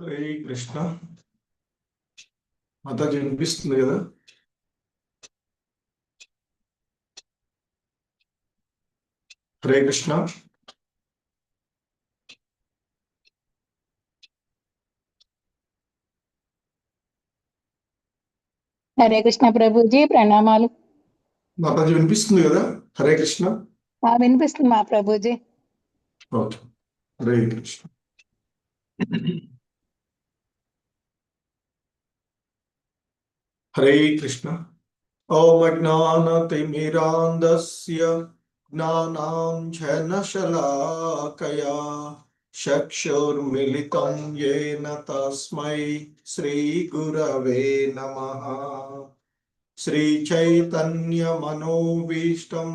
హరే కృష్ణ. మాతాజీ వినిపిస్తుంది కదా? హరే కృష్ణ. హరే కృష్ణ ప్రభుజీ, ప్రణామాలు. మాతాజీ వినిపిస్తుంది కదా? హరే కృష్ణ. వినిపిస్తుంది మా ప్రభుజీ. ఓకే. హరే కృష్ణ. హరే కృష్ణ. ఓం అజ్ఞానతిమిరాంధస్య జ్ఞానాంజనశలాకయా చక్షుర్మిలితం యేన తస్మై శ్రీగురవే నమః. श्रीचैतन्यमनोभीष्टं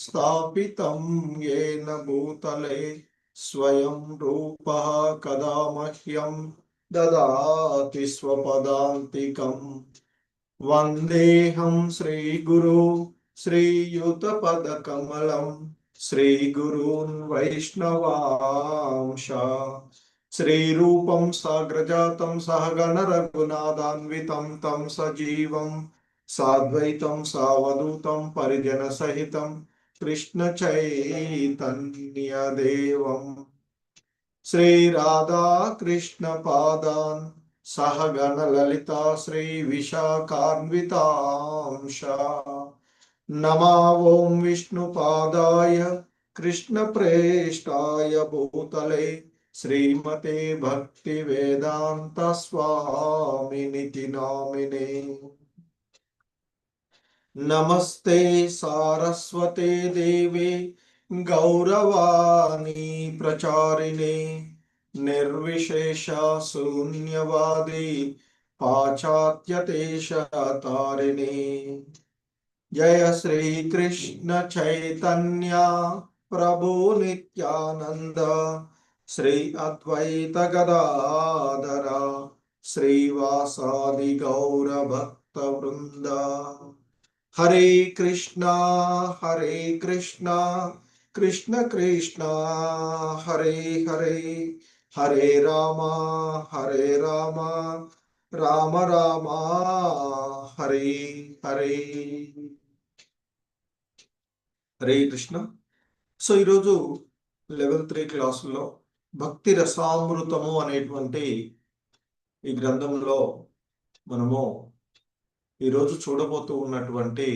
स्थापितं येन भूतले स्वयं रूपः कदा मह्यं ददाति स्वपदान्तिकम्. वन्देऽहं श्रीगुरु श्रीयुतपदकमलं श्रीगुरून् वैष्णवांश श्रीरूपं साग्रजातं सहगण रघुनाथान्वितं तं सजीवं साद्वैतं सावधूतं परिजन सहितं कृष्ण चैतन्यदेवं श्री राधा कृष्ण पादान् सहगण ललिता श्री विशाखान्वितांश नमो ओं विष्णुपादाय कृष्ण प्रेष्ठाय भूतले श्रीमते भक्ति वेदांत स्वामिनिति नामिने. नमस्ते सारस्वते देवे गौरवाणी प्रचारिणे निर्विशेष शून्यवादी पाश्चात्य देशतारिणे. जय श्री कृष्ण चैतन्य प्रभु नित्यानंद श्री अद्वैत गदाधर श्रीवासादि गौर भक्त वृंद. हरे कृष्णा कृष्ण कृष्ण हरे हरे, हरे राम राम राम हरे हरे. హరే కృష్ణ. సో ఈరోజు లెవెల్ 3 క్లాసులో భక్తి రసామృతము అనేటువంటి ఈ గ్రంథంలో మనము ఈరోజు చూడబోతూ ఉన్నటువంటి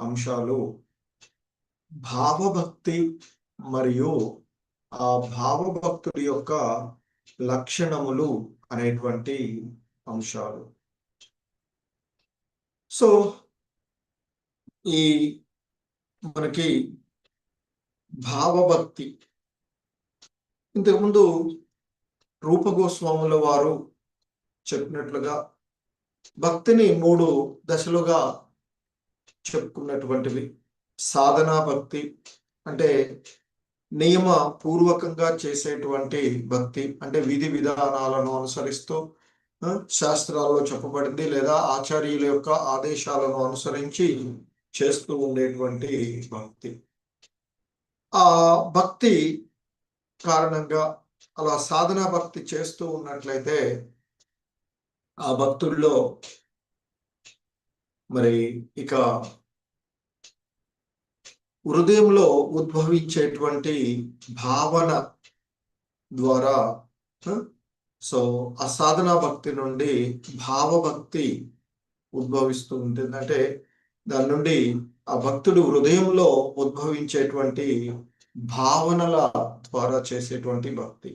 అంశాలు భావభక్తి మరియు ఆ భావభక్తుడి యొక్క లక్షణములు అనేటువంటి అంశాలు. సో ఈ మనకి భావభక్తి ఇంతకుముందు రూపగోస్వాముల వారు చెప్పినట్లుగా భక్తిని 3 దశలుగా చెప్పుకున్నటువంటివి. సాధనా భక్తి అంటే నియమ పూర్వకంగా చేసేటువంటి భక్తి, అంటే విధి విధానాలను అనుసరిస్తూ శాస్త్రాల్లో చెప్పబడింది లేదా ఆచార్యుల యొక్క ఆదేశాలను అనుసరించి చేస్తూ ఉండేటువంటి భక్తి. ఆ భక్తి కారణంగా అలా సాధనా భక్తి చేస్తూ ఉన్నట్లయితే ఆ భక్తుల్లో మరి ఇక హృదయంలో ఉద్భవించేటువంటి భావన ద్వారా సో ఆ సాధనా భక్తి నుండి భావభక్తి ఉద్భవిస్తూ ఉంటుంది. అంటే దాని నుండి ఆ భక్తుడు హృదయంలో ఉద్భవించేటువంటి భావనల ద్వారా చేసేటువంటి భక్తి.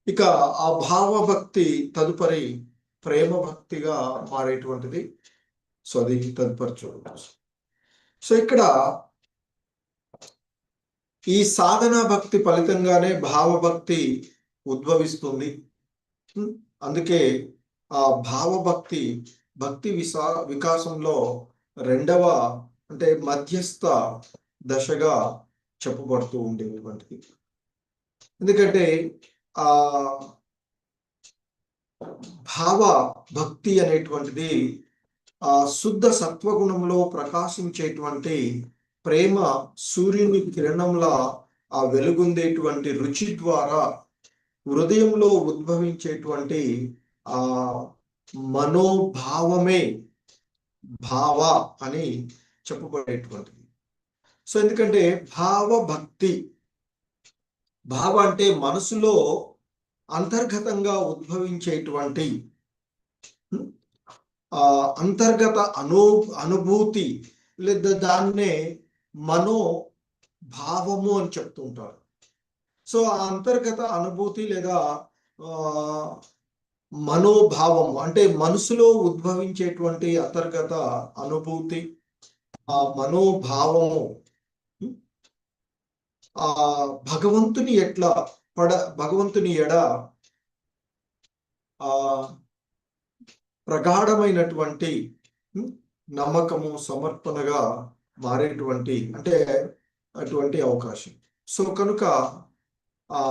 ఇక ఆ భావభక్తి తదుపరి ప్రేమ భక్తిగా మారేటువంటిది. సో అది తదుపరి చూడవచ్చు. సో ఇక్కడ ఈ సాధనా భక్తి ఫలితంగానే భావభక్తి ఉద్భవిస్తుంది. అందుకే ఆ భావభక్తి భక్తి వికాసంలో 2వ అంటే మధ్యస్థ దశగా చెప్పబడుతూ ఉండేటువంటిది. ఎందుకంటే ఆ భావ భక్తి అనేటువంటిది ఆ శుద్ధ సత్వగుణంలో ప్రకాశించేటువంటి ప్రేమ సూర్యుని కిరణంలా ఆ వెలుగొందేటువంటి రుచి ద్వారా హృదయంలో ఉద్భవించేటువంటి ఆ మనోభావమే భావ అని చెప్పబడేటువంటిది. సో ఎందుకంటే భక్తి భావ అంటే మనసులో అంతర్గతంగా ఉద్భవించేటువంటి అంతర్గత అనుభూతి, లేదా దాన్నే మనో భావము అని చెప్తుంటారు. సో ఆ అంతర్గత అనుభూతి లేదా మనోభావము అంటే మనసులో ఉద్భవించేటువంటి అంతర్గత అనుభూతి, ఆ మనోభావము ఆ భగవంతుని భగవంతుని ఎడ ఆ ప్రగాఢమైనటువంటి నమ్మకము, సమర్పణగా మారేటువంటి అంటే అటువంటి అవకాశం. సో కనుక ఆ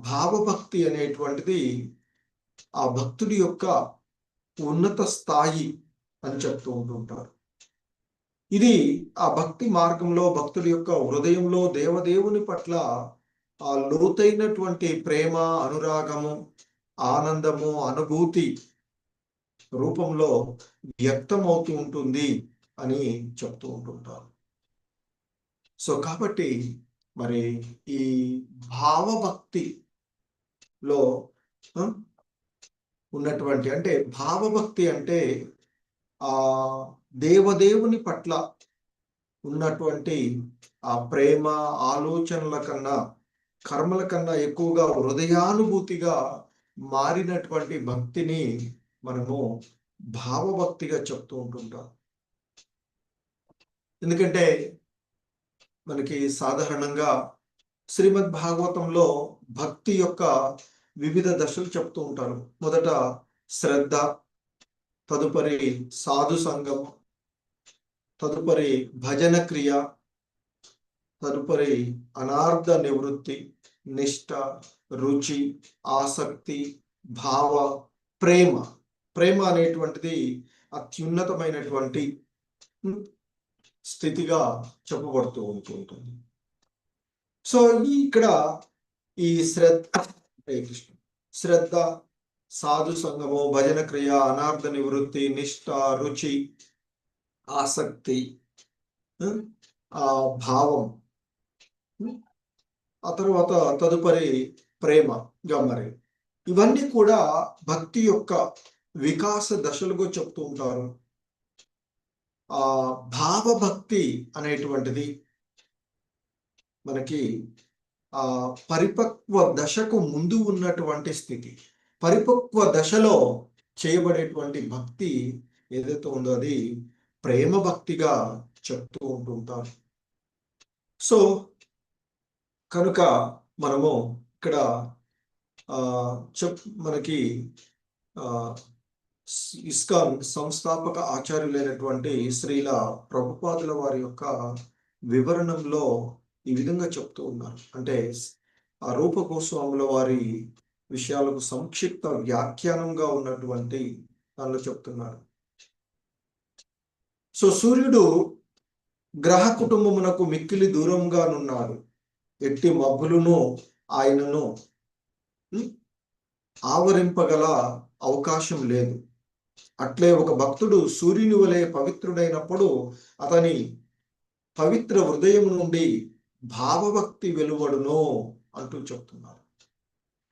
భావభక్తి అనేటువంటిది ఆ భక్తుడి యొక్క ఉన్నత స్థాయి అని చెప్తూ ఉంటుంటారు. ఇది ఆ భక్తి మార్గంలో భక్తుడి యొక్క హృదయంలో దేవదేవుని పట్ల ఆ లోతైనటువంటి ప్రేమ, అనురాగము, ఆనందము, అనుభూతి రూపంలో వ్యక్తమవుతూ ఉంటుంది అని చెప్తూ ఉంటుంటారు. సో కాబట్టి మరి ఈ భావభక్తిలో ఉన్నటువంటి అంటే భావభక్తి అంటే ఆ దేవదేవుని పట్ల ఉన్నటువంటి ఆ ప్రేమ, ఆలోచనల కన్నా, కర్మల కన్నా ఎక్కువగా హృదయానుభూతిగా మారినటువంటి భక్తిని మనము భావభక్తిగా చెప్తూ ఉంటుంటాం. ఎందుకంటే మనకి సాధారణంగా శ్రీమద్ భాగవతంలో భక్తి యొక్క వివిధ దశలు చెప్తూ ఉంటారు. మొదట శ్రద్ధ, తదుపరి సాధు సంగం, తదుపరి భజన క్రియ, తదుపరి అనార్థ నివృత్తి, నిష్ఠ, రుచి, ఆసక్తి, భావ, ప్రేమ. ప్రేమ అనేటువంటిది అత్యున్నతమైనటువంటి స్థితిగా చెప్పబడుతూ ఉంటుంది. సో ఇక్కడ ఈ శ్రద్ధ, సాధు సంగము, భజన క్రియ, అనార్థ నివృత్తి, నిష్ఠ, రుచి, ఆసక్తి, ఆ భావం, ఆ తర్వాత తదుపరి ప్రేమగా మరి ఇవన్నీ కూడా భక్తి యొక్క వికాస దశలుగా చెప్తూ ఉంటారు. ఆ భావభక్తి అనేటువంటిది మనకి ఆ పరిపక్వ దశకు ముందు ఉన్నటువంటి స్థితి. పరిపక్వ దశలో చేయబడేటువంటి భక్తి ఏదైతే ఉందో అది ప్రేమ భక్తిగా చెప్తూ ఉంటుంటారు. సో కనుక మనము ఇక్కడ మనకి ఇస్కాన్ సంస్థాపక ఆచార్యులైనటువంటి శ్రీల ప్రభుపాదుల వారి యొక్క వివరణంలో ఈ విధంగా చెప్తూ ఉన్నారు. అంటే ఆ రూప గోస్వాముల వారి విషయాలకు సంక్షిప్త వ్యాఖ్యానంగా ఉన్నటువంటి దానిలో చెప్తున్నారు. సో సూర్యుడు గ్రహ కుటుంబమునకు మిక్కిలి దూరంగానున్నాడు. ఎట్టి మబ్బులను ఆయనను ఆవరింపగల అవకాశం లేదు. అట్లే ఒక భక్తుడు సూర్యుని వలె పవిత్రుడైనప్పుడు అతని పవిత్ర హృదయం నుండి భావభక్తి వెలువడును అంటూ చెప్తున్నారు.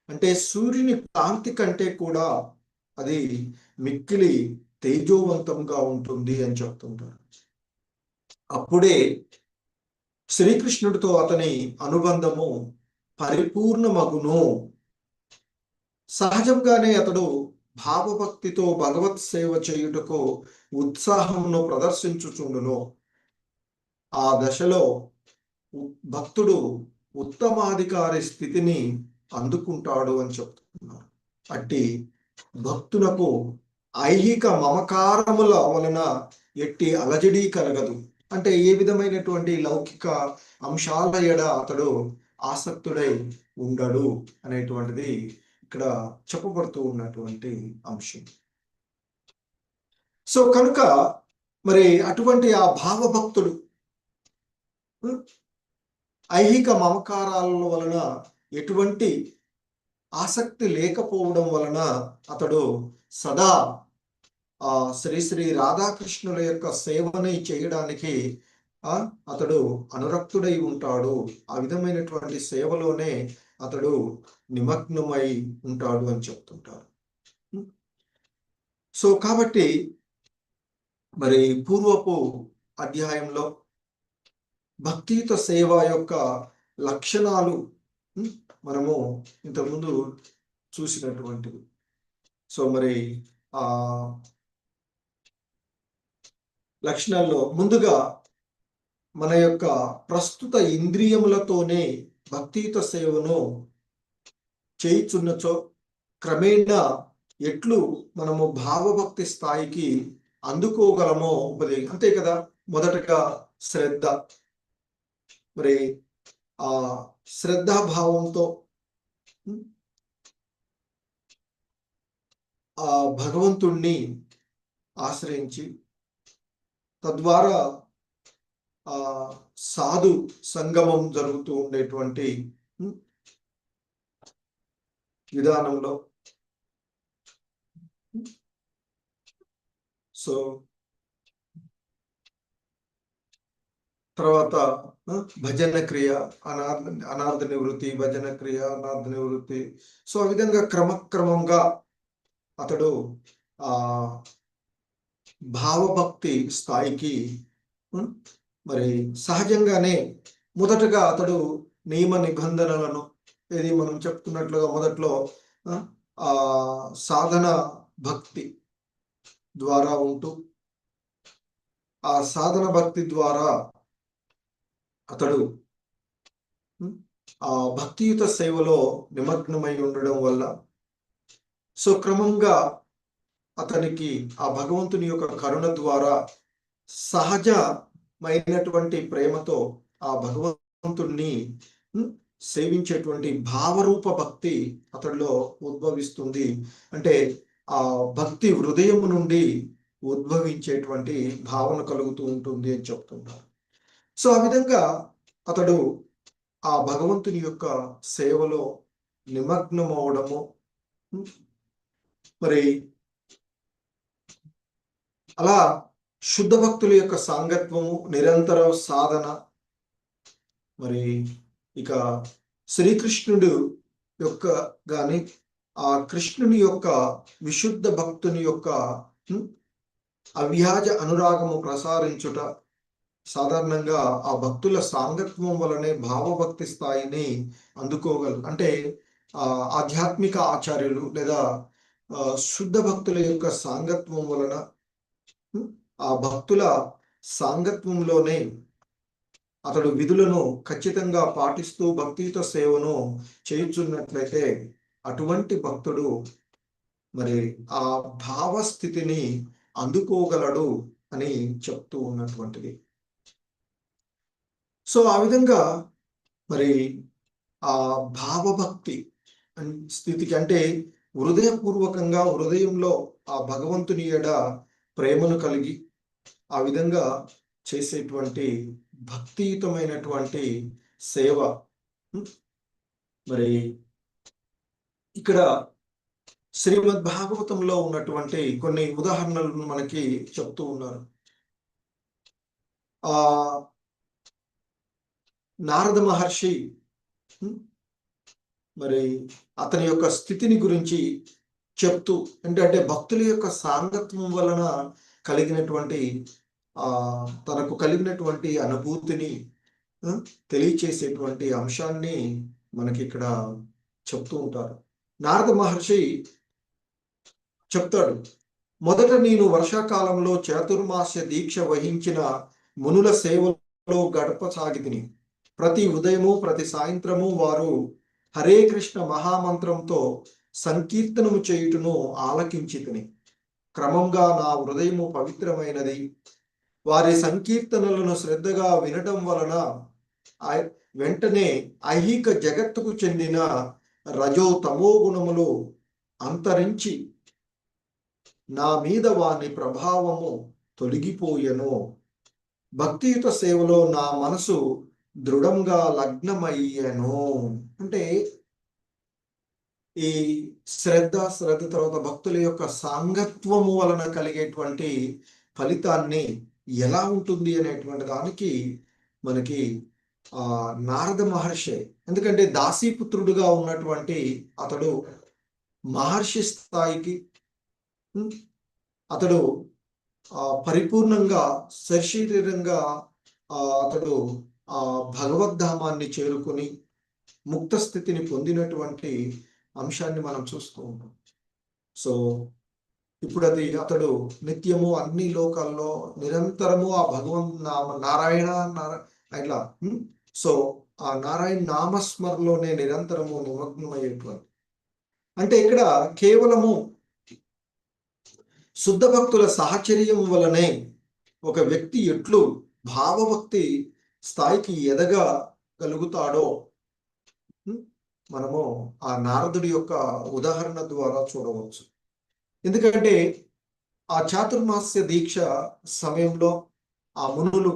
అంటే సూర్యుని కాంతి కంటే కూడా అది మిక్కిలి తేజోవంతంగా ఉంటుంది అని చెప్తుంటారు. అప్పుడే శ్రీకృష్ణుడితో అతని అనుబంధము పరిపూర్ణమగును. సహజంగానే అతడు భావభక్తితో భగవత్ సేవ చేయుటకు ఉత్సాహమును ప్రదర్శించుచుండును. ఆ దశలో భక్తుడు ఉత్తమాధికారి స్థితిని అందుకుంటాడు అని చెప్తున్నారు. అట్టి భక్తునకు ఐహిక మమకారముల వలన ఎట్టి అలజడి కలగదు. అంటే ఏ విధమైనటువంటి లౌకిక అంశాల ఎడ అతడు ఆసక్తుడై ఉండడు అనేటువంటిది ఇక్కడ చెప్పబడుతూ ఉన్నటువంటి అంశం. సో కనుక మరి అటువంటి ఆ భావభక్తుడు ఐహిక మమకారాల వలన ఎటువంటి ఆసక్తి లేకపోవడం వలన అతడు సదా శ్రీ శ్రీ రాధాకృష్ణుల యొక్క సేవని చేయడానికి అతడు అనురక్తుడై ఉంటాడు. ఆ విధమైనటువంటి సేవలోనే అతడు నిమగ్నమై ఉంటాడు అని చెప్తుంటారు. సో కాబట్టి మరి పూర్వపు అధ్యాయంలో భక్తియుత సేవ యొక్క లక్షణాలు మనము ఇంతకుముందు చూసినటువంటివి. సో మరి ఆ లక్షణాల్లో ముందుగా మన యొక్క ప్రస్తుత ఇంద్రియములతోనే భక్తియుత సేవను చేయుచున్నచో క్రమేణా ఎట్లు మనము భావభక్తి స్థాయికి అందుకోగలమో అంతే కదా. మొదటగా శ్రద్ధ, మరి ఆ శ్రద్ధాభావంతో ఆ భగవంతుణ్ణి ఆశ్రయించి తద్వారా సాధు సంగమం జరుగుతూ ఉండేటువంటి విధానంలో సో తర్వాత భజన క్రియ, అనార్థ నివృత్తి, భజన క్రియ, అనార్థ నివృత్తి. సో ఆ విధంగా క్రమక్రమంగా అతడు భావభక్తి స్థాయికి మరి సహజంగానే మొదటగా అతడు నియమ నిబంధనలను ఏది మనం చెప్తున్నట్లుగా మొదట్లో సాధన భక్తి ద్వారా ఉంటూ ఆ సాధన భక్తి ద్వారా అతడు ఆ భక్తియుత సేవలో నిమగ్నమై ఉండడం వల్ల సో క్రమంగా అతనికి ఆ భగవంతుని యొక్క కరుణ ద్వారా సహజమైనటువంటి ప్రేమతో ఆ భగవంతుణ్ణి సేవించేటువంటి భావరూప భక్తి అతడిలో ఉద్భవిస్తుంది. అంటే ఆ భక్తి హృదయం నుండి ఉద్భవించేటువంటి భావన కలుగుతూ ఉంటుంది అని చెప్తున్నారు. సో ఆ విధంగా అతడు ఆ భగవంతుని యొక్క సేవలో నిమగ్నం అవడము, మరి అలా శుద్ధ భక్తుల యొక్క సాంగత్వము, నిరంతర సాధన, మరి ఇక శ్రీకృష్ణుడు యొక్క గాని ఆ కృష్ణుని యొక్క విశుద్ధ భక్తుని యొక్క అవ్యాజ అనురాగము ప్రసారించుట, సాధారణంగా ఆ భక్తుల సాంగత్వం వలనే భావభక్తి స్థాయిని అందుకోగలరు. అంటే ఆధ్యాత్మిక ఆచార్యులు లేదా శుద్ధ భక్తుల యొక్క సాంగత్వం వలన ఆ భక్తుల సాంగత్వంలోనే అతడు విధులను ఖచ్చితంగా పాటిస్తూ భక్తియుత సేవను చేయుచున్నట్లయితే అటువంటి భక్తుడు మరి ఆ భావస్థితిని అందుకోగలడు అని చెప్తూ ఉన్నటువంటిది. సో ఆ విధంగా మరి ఆ భావభక్తి స్థితికి అంటే హృదయపూర్వకంగా హృదయంలో ఆ భగవంతుని ఎడ ప్రేమను కలిగి ఆ విధంగా చేసేటువంటి భక్తియుతమైనటువంటి సేవ. మరి ఇక్కడ శ్రీమద్ భాగవతంలో ఉన్నటువంటి కొన్ని ఉదాహరణలను మనకి చెప్తూ ఉన్నారు. నారద మహర్షి మరి అతని యొక్క స్థితిని గురించి చెప్తూ అంటే భక్తుల యొక్క సాంగత్వం వలన కలిగినటువంటి తనకు కలిగినటువంటి అనుభూతిని తెలియచేసేటువంటి అంశాన్ని మనకి ఇక్కడ చెప్తూ ఉంటారు. నారద మహర్షి చెప్తాడు, మొదట నేను వర్షాకాలంలో చాతుర్మాస్య దీక్ష వహించిన మునుల సేవలో గడపసాగితిని. ప్రతి ఉదయము ప్రతి సాయంత్రము వారు హరే కృష్ణ మహామంత్రంతో సంకీర్తనము చేయుటను ఆలకించితిని. క్రమంగా నా హృదయము పవిత్రమైనది. వారి సంకీర్తనలను శ్రద్ధగా వినటం వలన వెంటనే ఐహిక జగత్తుకు చెందిన రజో తమో గుణములు అంతరించి నా మీద వాని ప్రభావము తొలగిపోయెను. భక్తియుత సేవలో నా మనసు దృఢంగా లగ్నమయ్యను. అంటే ఈ శ్రద్ధ తర్వాత భక్తుల యొక్క సాంగత్వము వలన కలిగేటువంటి ఫలితాన్ని ఎలా ఉంటుంది అనేటువంటి దానికి మనకి నారద మహర్షి, ఎందుకంటే దాసీపుత్రుడుగా ఉన్నటువంటి అతడు మహర్షి స్థాయికి అతడు పరిపూర్ణంగా సశరీరంగా అతడు భగవద్ధామాన్ని చేరుకుని ముక్త స్థితిని పొందినటువంటి అంశాన్ని మనం చూస్తూ ఉంటాం. సో ఇప్పుడు అతడు నిత్యము అన్ని లోకాల్లో నిరంతరము ఆ నారాయణ ఇట్లా సో ఆ నారాయణ నామస్మరణలోనే నిరంతరము నిమగ్నమయ్యేటువంటి, అంటే ఇక్కడ కేవలము శుద్ధ భక్తుల సాహచర్యం వలనే ఒక వ్యక్తి ఎట్లు భావభక్తి స్థాయికి ఎదగగలుగుతాడో మనము ఆ నారదుడి యొక్క ఉదాహరణ ద్వారా చూడవచ్చు. ఎందుకంటే ఆ చాతుర్మాస్య దీక్ష సమయంలో ఆ మునులు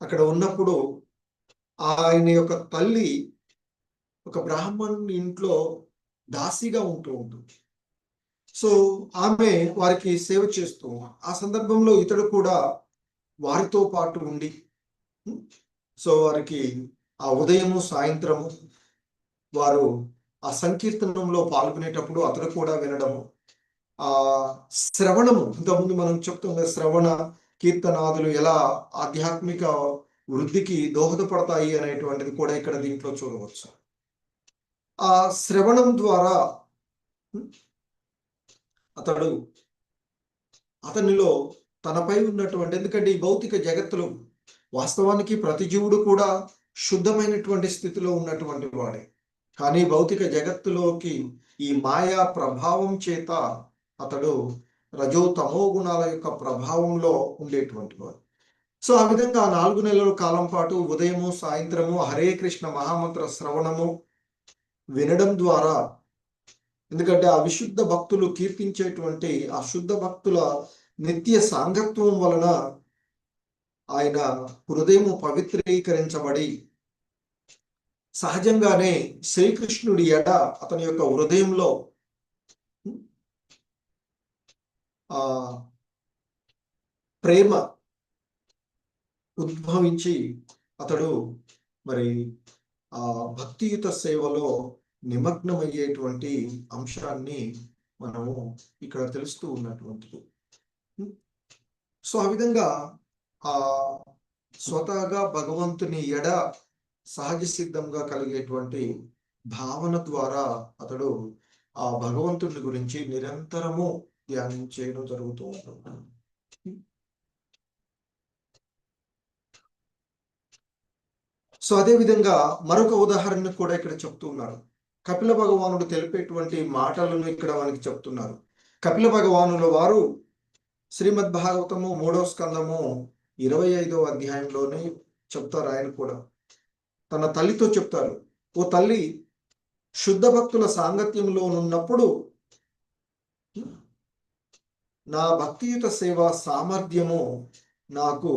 అక్కడ ఉన్నప్పుడు ఆయన యొక్క తల్లి ఒక బ్రాహ్మణుని ఇంట్లో దాసిగా ఉంటూ ఉంటుంది. సో ఆమె వారికి సేవ చేస్తూ, ఆ సందర్భంలో ఇతడు కూడా వారితో పాటు ఉండి, సో వారికి ఆ ఉదయము సాయంత్రము వారు ఆ సంకీర్తనంలో పాల్గొనేటప్పుడు అతడు కూడా వినడము, ఆ శ్రవణము, ఇంతకుముందు మనం చెప్తున్న శ్రవణ కీర్తనాదులు ఎలా ఆధ్యాత్మిక వృద్ధికి దోహదపడతాయి అనేటువంటిది కూడా ఇక్కడ దీంట్లో చూడవచ్చు. ఆ శ్రవణం ద్వారా అతనిలో తనపై ఉన్నటువంటి, ఎందుకంటే ఈ భౌతిక జగత్తులో వాస్తవానికి ప్రతి జీవుడు కూడా శుద్ధమైనటువంటి స్థితిలో ఉన్నటువంటి వాడే, కానీ భౌతిక జగత్తులోకి ఈ మాయా ప్రభావం చేత అతడు రజో తమో గుణాల యొక్క ప్రభావంలో ఉండేటువంటి వాడు. సో ఆ విధంగా 4 నెలల కాలం పాటు ఉదయము సాయంత్రము హరే కృష్ణ మహామంత్ర శ్రవణము వినడం ద్వారా, ఎందుకంటే ఆ విశుద్ధ భక్తులు కీర్తించేటువంటి ఆ శుద్ధ భక్తుల నిత్య సాంగత్వం వలన ఆయన హృదయము పవిత్రీకరించబడి సహజంగానే శ్రీకృష్ణుడి ఎడ అతని యొక్క హృదయంలో ప్రేమ ఉద్భవించి అతడు మరి ఆ భక్తియుత సేవలో నిమగ్నమయ్యేటువంటి అంశాన్ని మనము ఇక్కడ తెలుస్తూ ఉన్నటువంటిది. సో ఆ విధంగా ఆ స్వతహాగా భగవంతుని ఎడ సహజ సిద్ధంగా కలిగేటువంటి భావన ద్వారా అతడు ఆ భగవంతుని గురించి నిరంతరము ధ్యానం చేయడం జరుగుతూ ఉంటుంది. సో అదే విధంగా మరొక ఉదాహరణ కూడా ఇక్కడ చెప్తున్నారు. కపిల భగవానుడు తెలిపేటువంటి మాటలను ఇక్కడ మనకి చెప్తున్నారు. కపిల భగవానుల వారు శ్రీమద్ భాగవతము 3వ స్కందము 25వ అధ్యాయంలోనే చెప్తారు. ఆయన కూడా తన తల్లితో చెప్తారు, ఓ తల్లి, శుద్ధ భక్తుల సాంగత్యంలో ఉన్నప్పుడు నా భక్తియుత సేవ సామర్థ్యము నాకు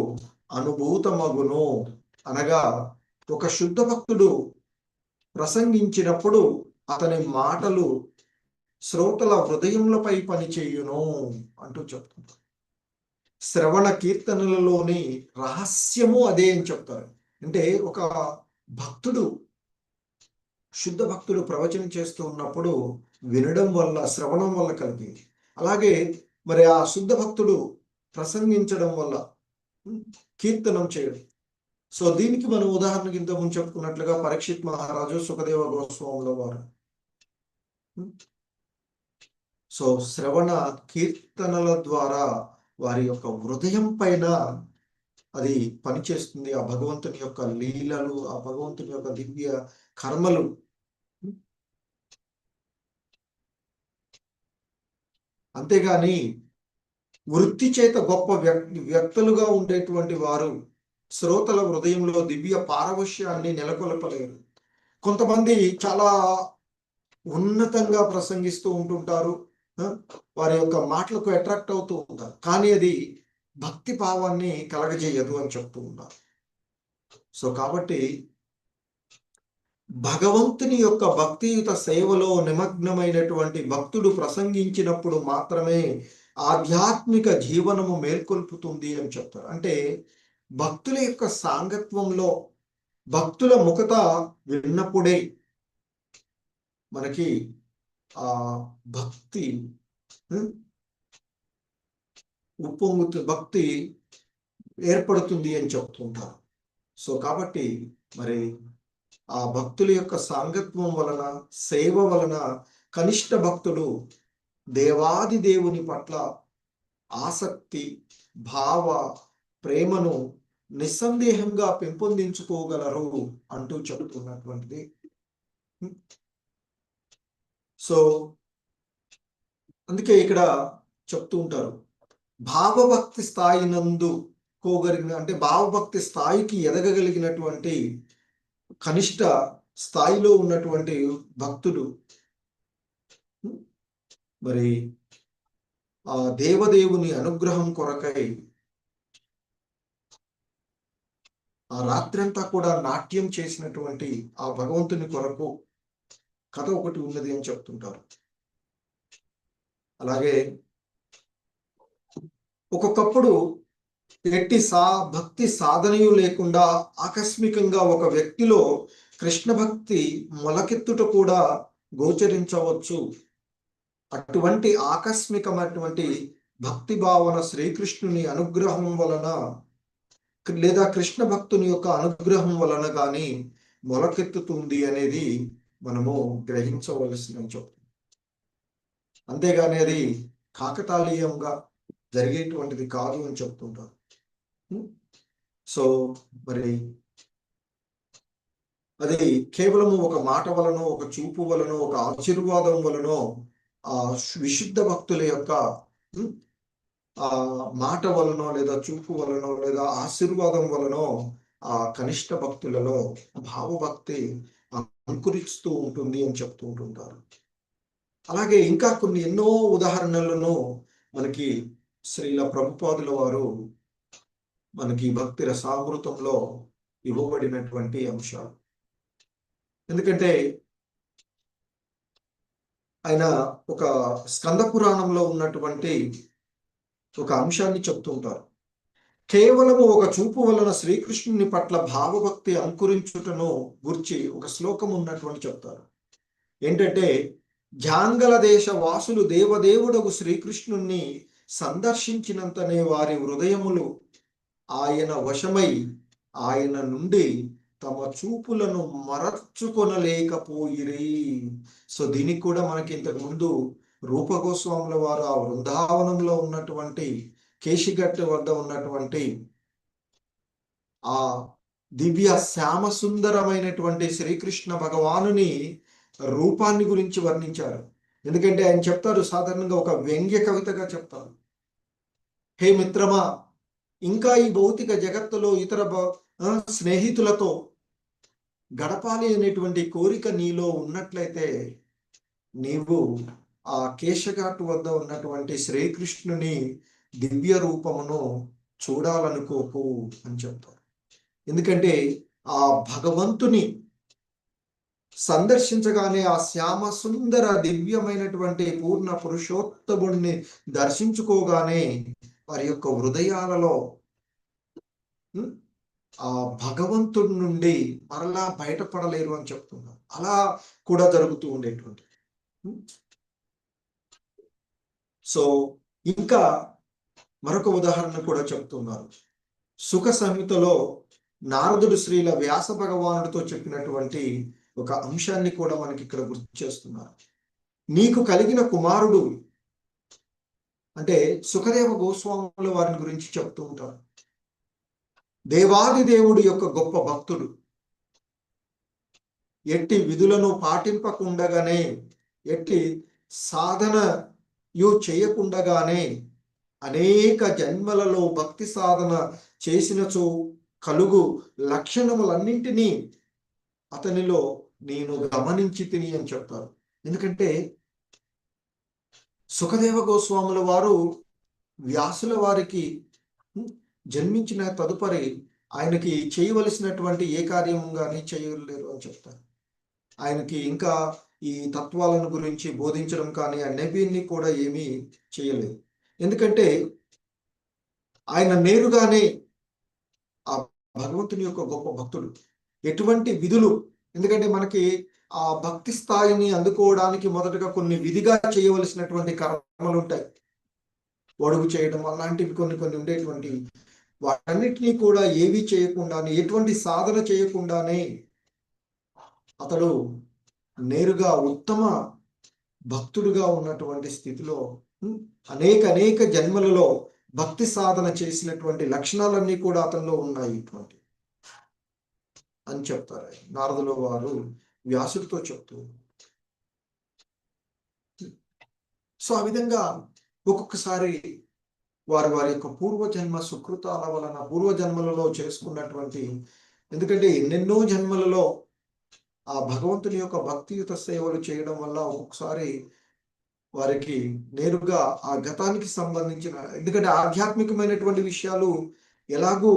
అనుభూతమగును. అనగా ఒక శుద్ధ భక్తుడు ప్రసంగించినప్పుడు అతని మాటలు శ్రోతల హృదయములపై పనిచేయును అంటూ చెప్తున్నారు. శ్రవణ కీర్తనలలోని రహస్యము అదే అని చెప్తారు. అంటే ఒక భక్తుడు, శుద్ధ భక్తుడు ప్రవచనం చేస్తూ ఉన్నప్పుడు వినడం వల్ల, శ్రవణం వల్ల కలిగింది. అలాగే మరి ఆ శుద్ధ భక్తుడు ప్రసంగించడం వల్ల, కీర్తనం చేయడం. సో దీనికి మనం ఉదాహరణకి ఇంతకుముందు చెప్పుకున్నట్లుగా పరీక్షిత్ మహారాజు, సుఖదేవ గోస్వాముల వారు. సో శ్రవణ కీర్తనల ద్వారా వారి యొక్క హృదయం పైన అది పనిచేస్తుంది. ఆ భగవంతుని యొక్క లీలలు, ఆ భగవంతుని యొక్క దివ్య కర్మలు. అంతేగాని వృత్తి చేత గొప్ప వ్యక్తులుగా ఉండేటువంటి వారు శ్రోతల హృదయంలో దివ్య పారవశ్యాన్ని నెలకొల్పలేరు. కొంతమంది చాలా ఉన్నతంగా ప్రసంగిస్తూ ఉంటుంటారు, వారి యొక్క మాటలకు అట్రాక్ట్ అవుతూ ఉంటారు, కానీ అది భక్తి భావాన్ని కలగజేయదు అని చెప్తూ ఉన్నారు. సో కాబట్టి భగవంతుని యొక్క భక్తియుత సేవలో నిమగ్నమైనటువంటి భక్తుడు ప్రసంగించినప్పుడు మాత్రమే ఆధ్యాత్మిక జీవనము మేల్కొల్పుతుంది అని చెప్తారు. అంటే భక్తుల యొక్క సాంగత్వంలో భక్తుల ముఖత విన్నప్పుడే మనకి ఆ భక్తి భక్తి ఏర్పడుతుంది అని చెప్తుంటారు. సో కాబట్టి మరి ఆ భక్తుల యొక్క సాంగత్వం వలన, సేవ వలన కనిష్ట భక్తులు దేవాది దేవుని పట్ల ఆసక్తి, భావ, ప్రేమను నిస్సందేహంగా పెంపొందించుకోగలరు అంటూ చెబుతున్నటువంటిది. సో అందుకే ఇక్కడ చెప్తూ ఉంటారు, భావభక్తి స్థాయి నందు కోగలిగిన, అంటే భావభక్తి స్థాయికి ఎదగగలిగినటువంటి కనిష్ట స్థాయిలో ఉన్నటువంటి భక్తుడు మరి ఆ దేవదేవుని అనుగ్రహం కొరకై ఆ రాత్రంతా కూడా నాట్యం చేసినటువంటి ఆ భగవంతుని కొరకు కథ ఒకటి ఉన్నది అని చెప్తుంటారు. అలాగే ఒక్కొక్కప్పుడు ఎట్టి భక్తి సాధనయు లేకుండా ఆకస్మికంగా ఒక వ్యక్తిలో కృష్ణ భక్తి మొలకెత్తుట కూడా గోచరించవచ్చు. అటువంటి ఆకస్మికమైనటువంటి భక్తి భావన శ్రీకృష్ణుని అనుగ్రహం వలన లేదా కృష్ణ భక్తుని యొక్క అనుగ్రహం వలన కానీ మొలకెత్తుతుంది అనేది మనము గ్రహించవలసిన చెప్తుంది. అంతేగాని అది కాకతాళీయంగా జరిగేటువంటిది కాదు అని చెప్తుంటారు. సో మరి అది కేవలము ఒక మాట వలనో, ఒక చూపు వలనో, ఒక ఆశీర్వాదం వలనో ఆ విశుద్ధ భక్తుల యొక్క ఆ మాట వలనో, లేదా చూపు వలనో, లేదా ఆశీర్వాదం వలనో ఆ కనిష్ట భక్తులలో భావభక్తి అంకురిస్తూ ఉంటుంది అని చెప్తూ ఉంటుంటారు. అలాగే ఇంకా కొన్ని ఎన్నో ఉదాహరణలను మనకి శ్రీల ప్రభుపాదుల వారు మనకి భక్తి రసామృతంలో ఇవ్వబడినటువంటి అంశాలు. ఎందుకంటే ఆయన ఒక స్కంద పురాణంలో ఉన్నటువంటి ఒక అంశాన్ని చెప్తూ ఉంటారు. కేవలము ఒక చూపు వలన శ్రీకృష్ణుని పట్ల భావభక్తి అంకురించుటను గురించి ఒక శ్లోకం ఉన్నటువంటి చెప్తారు. ఏంటంటే, జాంగల దేశ వాసులు దేవదేవుడకు శ్రీకృష్ణుణ్ణి సందర్శించినంతనే వారి హృదయములు ఆయన వశమై ఆయన నుండి తమ చూపులను మరచుకొనలేకపోయిరి. సో దీనికి కూడా మనకి ఇంతకు ముందు రూపగోస్వాముల వారు ఆ వృందావనంలో ఉన్నటువంటి కేశిగట్టు వద్ద ఉన్నటువంటి ఆ దివ్య శ్యామ సుందరమైనటువంటి శ్రీకృష్ణ భగవానుని రూపాన్ని గురించి వర్ణించారు. ఎందుకంటే ఆయన చెప్తారు, సాధారణంగా ఒక వ్యంగ్య కవితగా చెప్తారు, హే మిత్రమా, ఇంకా ఈ భౌతిక జగత్తులో ఇతర స్నేహితులతో గడపాలి అనేటువంటి కోరిక నీలో ఉన్నట్లయితే నీవు ఆ కేశఘాటు వద్ద ఉన్నటువంటి శ్రీకృష్ణుని దివ్య రూపమును చూడాలనుకోకు అని చెప్తారు. ఎందుకంటే ఆ భగవంతుని సందర్శించగానే ఆ శ్యామ సుందర దివ్యమైనటువంటి పూర్ణ పురుషోత్తముడిని దర్శించుకోగానే వారి యొక్క హృదయాలలో ఆ భగవంతుడి నుండి మరలా బయటపడలేరు అని చెప్తున్నారు. అలా కూడా జరుగుతూ ఉండేటువంటి. సో ఇంకా మరొక ఉదాహరణ కూడా చెప్తున్నారు. సుఖ సంహితలో నారదుడు శ్రీల వ్యాస భగవానుడితో చెప్పినటువంటి ఒక అంశాన్ని కూడా మనకి ఇక్కడ గుర్తు చేస్తున్నారు. నీకు కలిగిన కుమారుడు, అంటే సుఖదేవ గోస్వాముల వారిని గురించి చెప్తూ ఉంటారు. దేవాది దేవుడి యొక్క గొప్ప భక్తుడు, ఎట్టి విధులను పాటింపకుండగానే, ఎట్టి సాధనయు చేయకుండగానే అనేక జన్మలలో భక్తి సాధన చేసినచో కలుగు లక్షణములన్నింటినీ అతనిలో నేను గమనించి తిని అని చెప్తారు. ఎందుకంటే సుఖదేవ గోస్వాముల వారు వ్యాసుల వారికి జన్మించిన తదుపరి ఆయనకి చేయవలసినటువంటి ఏ కార్యం కానీ చేయలేరు అని చెప్తారు. ఆయనకి ఇంకా ఈ తత్వాలను గురించి బోధించడం కానీ ఆ నబీని కూడా ఏమీ చేయలేదు. ఎందుకంటే ఆయన నేరుగానే ఆ భగవంతుని యొక్క గొప్ప భక్తుడు. ఎటువంటి విధులు, ఎందుకంటే మనకి ఆ భక్తి స్థాయిని అందుకోవడానికి మొదటగా కొన్ని విధిగా చేయవలసినటువంటి కర్మలు ఉంటాయి. ఒడుగు చేయడం అలాంటివి కొన్ని కొన్ని ఉండేటువంటి వాటన్నిటినీ కూడా ఏవి చేయకుండానే, ఎటువంటి సాధన చేయకుండానే అతడు నేరుగా ఉత్తమ భక్తుడుగా ఉన్నటువంటి స్థితిలో అనేక జన్మలలో భక్తి సాధన చేసినటువంటి లక్షణాలన్నీ కూడా అతనిలో ఉన్నాయి ఇటువంటి అని చెప్తారు నారదుల వారు వ్యాసుడితో చెప్తూ. సో ఆ విధంగా ఒక్కొక్కసారి వారి యొక్క పూర్వజన్మ సుకృతాల వలన పూర్వజన్మలలో చేసుకున్నటువంటి, ఎందుకంటే ఎన్నెన్నో జన్మలలో ఆ భగవంతుని యొక్క భక్తియుత సేవలు చేయడం వల్ల ఒక్కొక్కసారి వారికి నేరుగా ఆ గతానికి సంబంధించిన, ఎందుకంటే ఆధ్యాత్మికమైనటువంటి విషయాలు ఎలాగూ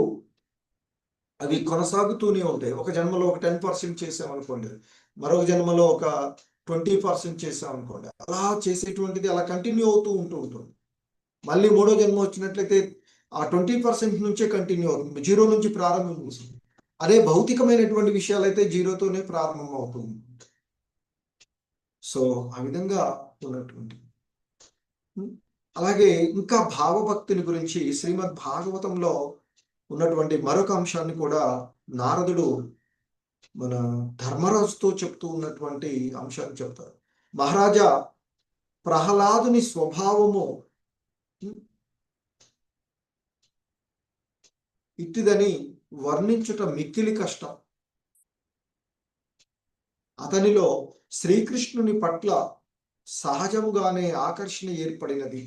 అవి కొనసాగుతూనే ఉంటాయి. ఒక జన్మలో ఒక 10% చేసామనుకోండి, మరొక జన్మలో ఒక 20% చేసామనుకోండి, అలా చేసేటువంటిది అలా కంటిన్యూ అవుతూ ఉంటుంది. మళ్ళీ మూడో జన్మ వచ్చినట్లయితే ఆ 20% నుంచే కంటిన్యూ అవుతుంది, జీరో నుంచి ప్రారంభించింది. అదే భౌతికమైనటువంటి విషయాలైతే జీరోతోనే ప్రారంభం అవుతుంది. సో ఆ విధంగా ఉన్నటువంటి, అలాగే ఇంకా భావభక్తిని గురించి శ్రీమద్ భాగవతంలో ఉన్నటువంటి మరొక అంశాన్ని కూడా నారదుడు మన ధర్మరాజుతో చెప్తూ ఉన్నటువంటి అంశాన్ని చెప్తారు. మహారాజా, ప్రహ్లాదుని స్వభావము ఇట్టిదని వర్ణించుట మిక్కిలి కష్టం. అతనిలో శ్రీకృష్ణుని పట్ల సహజముగానే ఆకర్షణ ఏర్పడినది.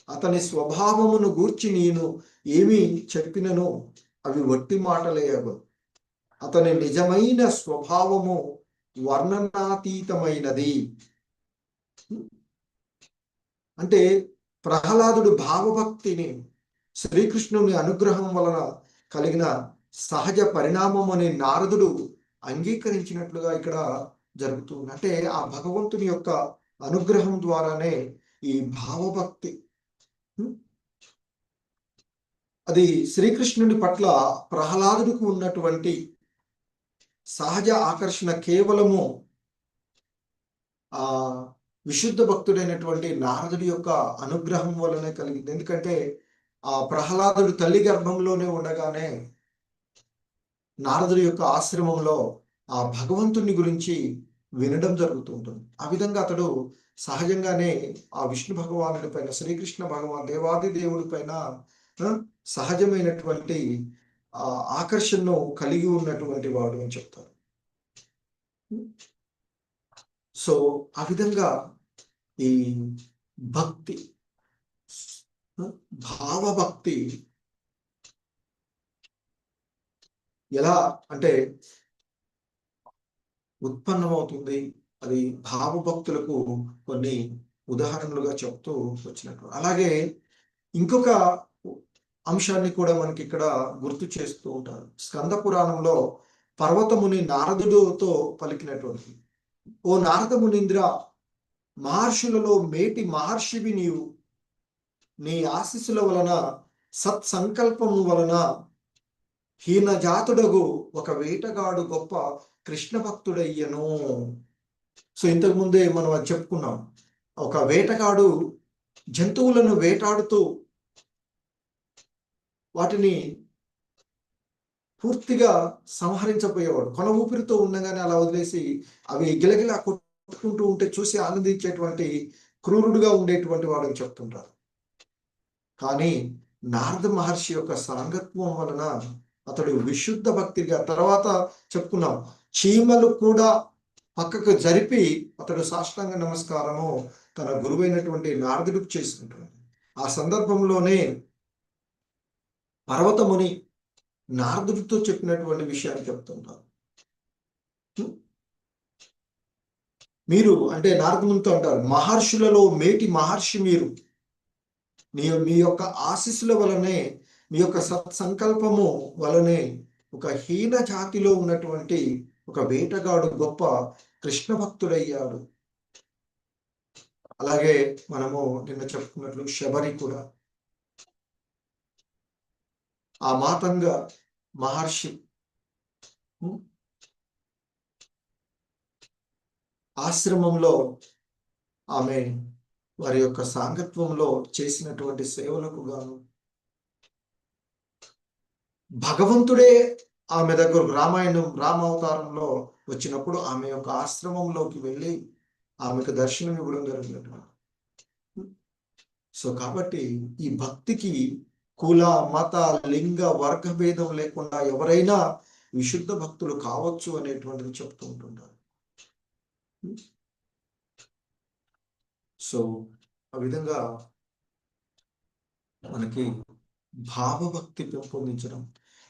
అతని స్వభావమును గూర్చి నేను ఏమి చెప్పినను అవి వట్టి మాటలేయగు. అతని నిజమైన స్వభావము వర్ణనాతీతమైనది. అంటే ప్రహ్లాదుడు భావభక్తిని శ్రీకృష్ణుని అనుగ్రహం వలన కలిగిన సహజ పరిణామం అని నారదుడు అంగీకరించినట్లుగా ఇక్కడ జరుగుతుంది. అంటే ఆ భగవంతుని యొక్క అనుగ్రహం ద్వారానే ఈ భావభక్తి, అది శ్రీకృష్ణుని పట్ల ప్రహ్లాదుడికి ఉన్నటువంటి సహజ ఆకర్షణ కేవలము ఆ విశుద్ధ భక్తుడైనటువంటి నారదుడి యొక్క అనుగ్రహం వలనే కలిగింది. ఎందుకంటే ఆ ప్రహ్లాదుడు తల్లి గర్భంలోనే ఉండగానే నారదుడి యొక్క ఆశ్రమంలో ఆ భగవంతుని గురించి వినడం జరుగుతూ ఉంటుంది. ఆ విధంగా అతడు సహజంగానే ఆ విష్ణు భగవానుడి పైన, శ్రీకృష్ణ భగవాన్ దేవాది దేవుడి పైన సహజమైనటువంటి ఆకర్షణను కలిగి ఉన్నటువంటి వాడు అని చెప్తారు. సో ఆ విధంగా ఈ భక్తి, భావభక్తి ఎలా అంటే ఉత్పన్నమవుతుంది, అది భావభక్తులకు కొన్ని ఉదాహరణలుగా చెప్తూ వచ్చినట్టు. అలాగే ఇంకొక అంశాన్ని కూడా మనకి ఇక్కడ గుర్తు చేస్తూ ఉంటారు. స్కంద పురాణంలో పర్వతముని నారదుడితో పలికినటువంటి, ఓ నారద మునీంద్ర, మహర్షులలో మేటి మహర్షివి నీవు. నీ ఆశీస్సుల వలన సత్సంకల్పము వలన హీన జాతుడగు ఒక వేటగాడు గొప్ప కృష్ణ భక్తుడయ్యను. సో ఇంతకు ముందే మనం అది చెప్పుకున్నాం. ఒక వేటగాడు జంతువులను వేటాడుతూ వాటిని పూర్తిగా సంహరించబోయేవాడు. కొన ఊపిరితో ఉండగానే అలా వదిలేసి అవి గిలగిలా కొట్టుకుంటూ ఉంటే చూసి ఆనందించేటువంటి క్రూరుడుగా ఉండేటువంటి వాడు అని చెప్తుంటారు. కానీ నారద మహర్షి యొక్క సాంగత్వం వలన అతడు విశుద్ధ భక్తిగా, తర్వాత చెప్పుకున్నాం, చీమలు కూడా పక్కకు జరిపి అతడు సాష్టాంగ నమస్కారము తన గురువైనటువంటి నారదుడికి చేసుకుంటాడు. ఆ సందర్భంలోనే పర్వతముని నారదుడితో చెప్పినటువంటి విషయాన్ని చెప్తుంటారు. మీరు అంటే నారదునితో అంటారు, మహర్షులలో మేటి మహర్షి మీరు. మీ యొక్క ఆశీస్సుల వలనే, మీ యొక్క సత్సంకల్పము వలనే ఒక హీన జాతిలో ఉన్నటువంటి ఒక వేటగాడు గొప్ప కృష్ణ భక్తుడయ్యాడు. అలాగే మనము నిన్న చెప్పుకున్నట్లు శబరి కూడా ఆ మాతంగ మహర్షి ఆశ్రమంలో ఆమె వారి యొక్క సాంగత్వంలో చేసినటువంటి సేవలకు గాను భగవంతుడే ఆమె దగ్గర రామావతారంలో వచ్చినప్పుడు ఆమె యొక్క ఆశ్రమంలోకి వెళ్ళి ఆమెకు దర్శనం ఇవ్వడం జరిగినట్టు. సో కాబట్టి ఈ భక్తికి కుల, మత, లింగ, వర్గ భేదం లేకుండా ఎవరైనా విశుద్ధ భక్తులు కావచ్చు అనేటువంటిది చెప్తూ ఉంటుంటారు. సో ఆ విధంగా మనకి భావభక్తి పెంపొందించడం.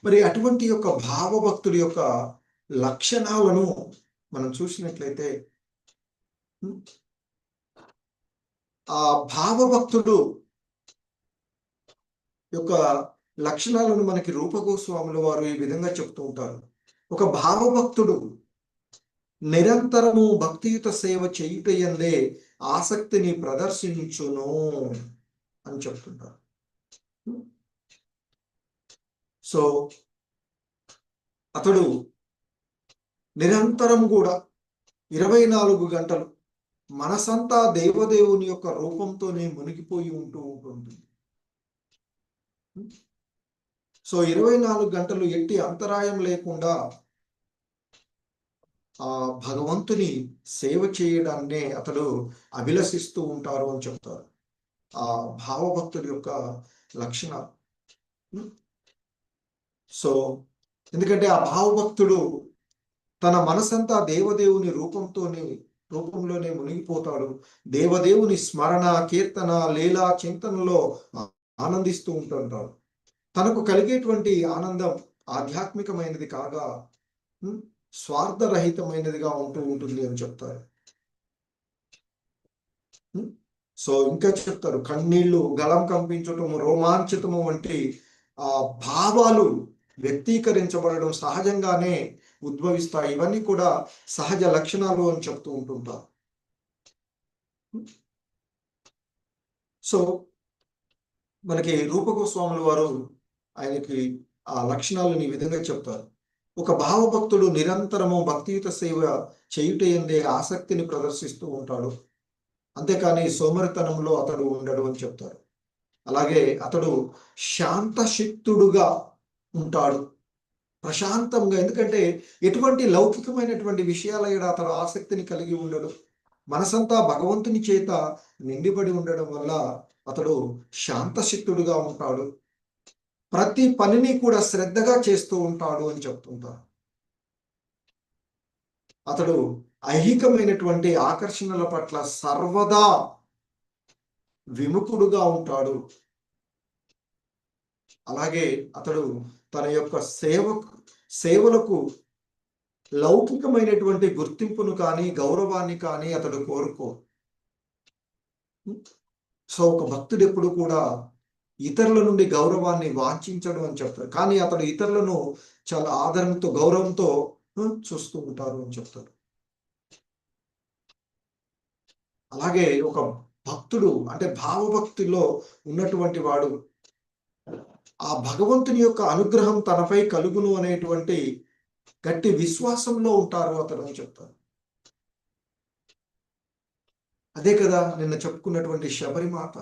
మరి అటువంటి యొక్క భావభక్తుడి యొక్క లక్షణాలను మనం చూసినట్లయితే ఆ భావభక్తుడు యొక్క లక్షణాలను మనకి రూపగోస్వాముల వారు ఈ విధంగా చెప్తూ ఉంటారు. ఒక భావభక్తుడు నిరంతరము భక్తియుత సేవ చేయుటయందే ఆసక్తిని ప్రదర్శించును అని చెప్తుంటారు. సో అతడు నిరంతరం కూడా 24 గంటలు మనసంతా దేవదేవుని యొక్క రూపంతోనే మునిగిపోయి ఉంటుంది. సో 24 గంటలు ఎట్టి అంతరాయం లేకుండా ఆ భగవంతుని సేవ చేయడాన్నే అతడు అభిలషిస్తూ ఉంటారు అని చెప్తారు. ఆ భావభక్తుడి యొక్క లక్షణాలు. సో ఎందుకంటే ఆ భావభక్తుడు తన మనసంతా దేవదేవుని రూపంలోనే మునిగిపోతాడు. దేవదేవుని స్మరణ, కీర్తన, లీలా చింతనలో ఆనందిస్తూ ఉంటుంటాడు. తనకు కలిగేటువంటి ఆనందం ఆధ్యాత్మికమైనది కాగా స్వార్థరహితమైనదిగా ఉంటుంది అని చెప్తారు. సో ఇంకా చెప్తారు, కన్నీళ్లు, గలం కంపించటము, రోమాంచితము వంటి ఆ భావాలు వ్యక్తీకరించబడడం సహజంగానే ఉద్భవిస్తాయి. ఇవన్నీ కూడా సహజ లక్షణాలు అని చెప్తూ ఉంటుంటారు. సో మనకి రూపగోస్వాముల వారు ఆయనకి ఆ లక్షణాలను ఈ విధంగా చెప్తారు. ఒక భావభక్తుడు నిరంతరము భక్తియుత సేవ చేయుటయందే ఆసక్తిని ప్రదర్శిస్తూ ఉంటాడు. అంతేకాని సోమరితనంలో అతడు ఉండడు అని చెప్తారు. అలాగే అతడు శాంతశక్తుడుగా ఉంటాడు, ప్రశాంతంగా. ఎందుకంటే ఎటువంటి లౌకికమైనటువంటి విషయాల అతడు ఆసక్తిని కలిగి ఉండడు. మనసంతా భగవంతుని చేత నిండిబడి ఉండడం వల్ల అతడు శాంతశక్తుడుగా ఉంటాడు. ప్రతి పనిని కూడా శ్రద్ధగా చేస్తూ ఉంటాడు అని చెప్తుంటారు. అతడు ఐహికమైనటువంటి ఆకర్షణల పట్ల సర్వదా విముఖుడుగా ఉంటాడు. అలాగే అతడు తన యొక్క సేవలకు లౌకికమైనటువంటి గుర్తింపును కానీ గౌరవాన్ని కానీ అతడు కోరుకో. సో ఒక భక్తుడు ఎప్పుడు కూడా ఇతరుల నుండి గౌరవాన్ని వాంఛించడు అని చెప్తారు. కానీ అతడు ఇతరులను చాలా ఆదరణతో, గౌరవంతో చూస్తూ ఉంటారు అని చెప్తారు. అలాగే ఒక భక్తుడు అంటే భావభక్తిలో ఉన్నటువంటి వాడు ఆ భగవంతుని యొక్క అనుగ్రహం తనపై కలుగును అనేటువంటి గట్టి విశ్వాసంలో ఉంటారు అతడు అని చెప్తారు. అదే కదా నిన్న చెప్పుకున్నటువంటి శబరిమాత.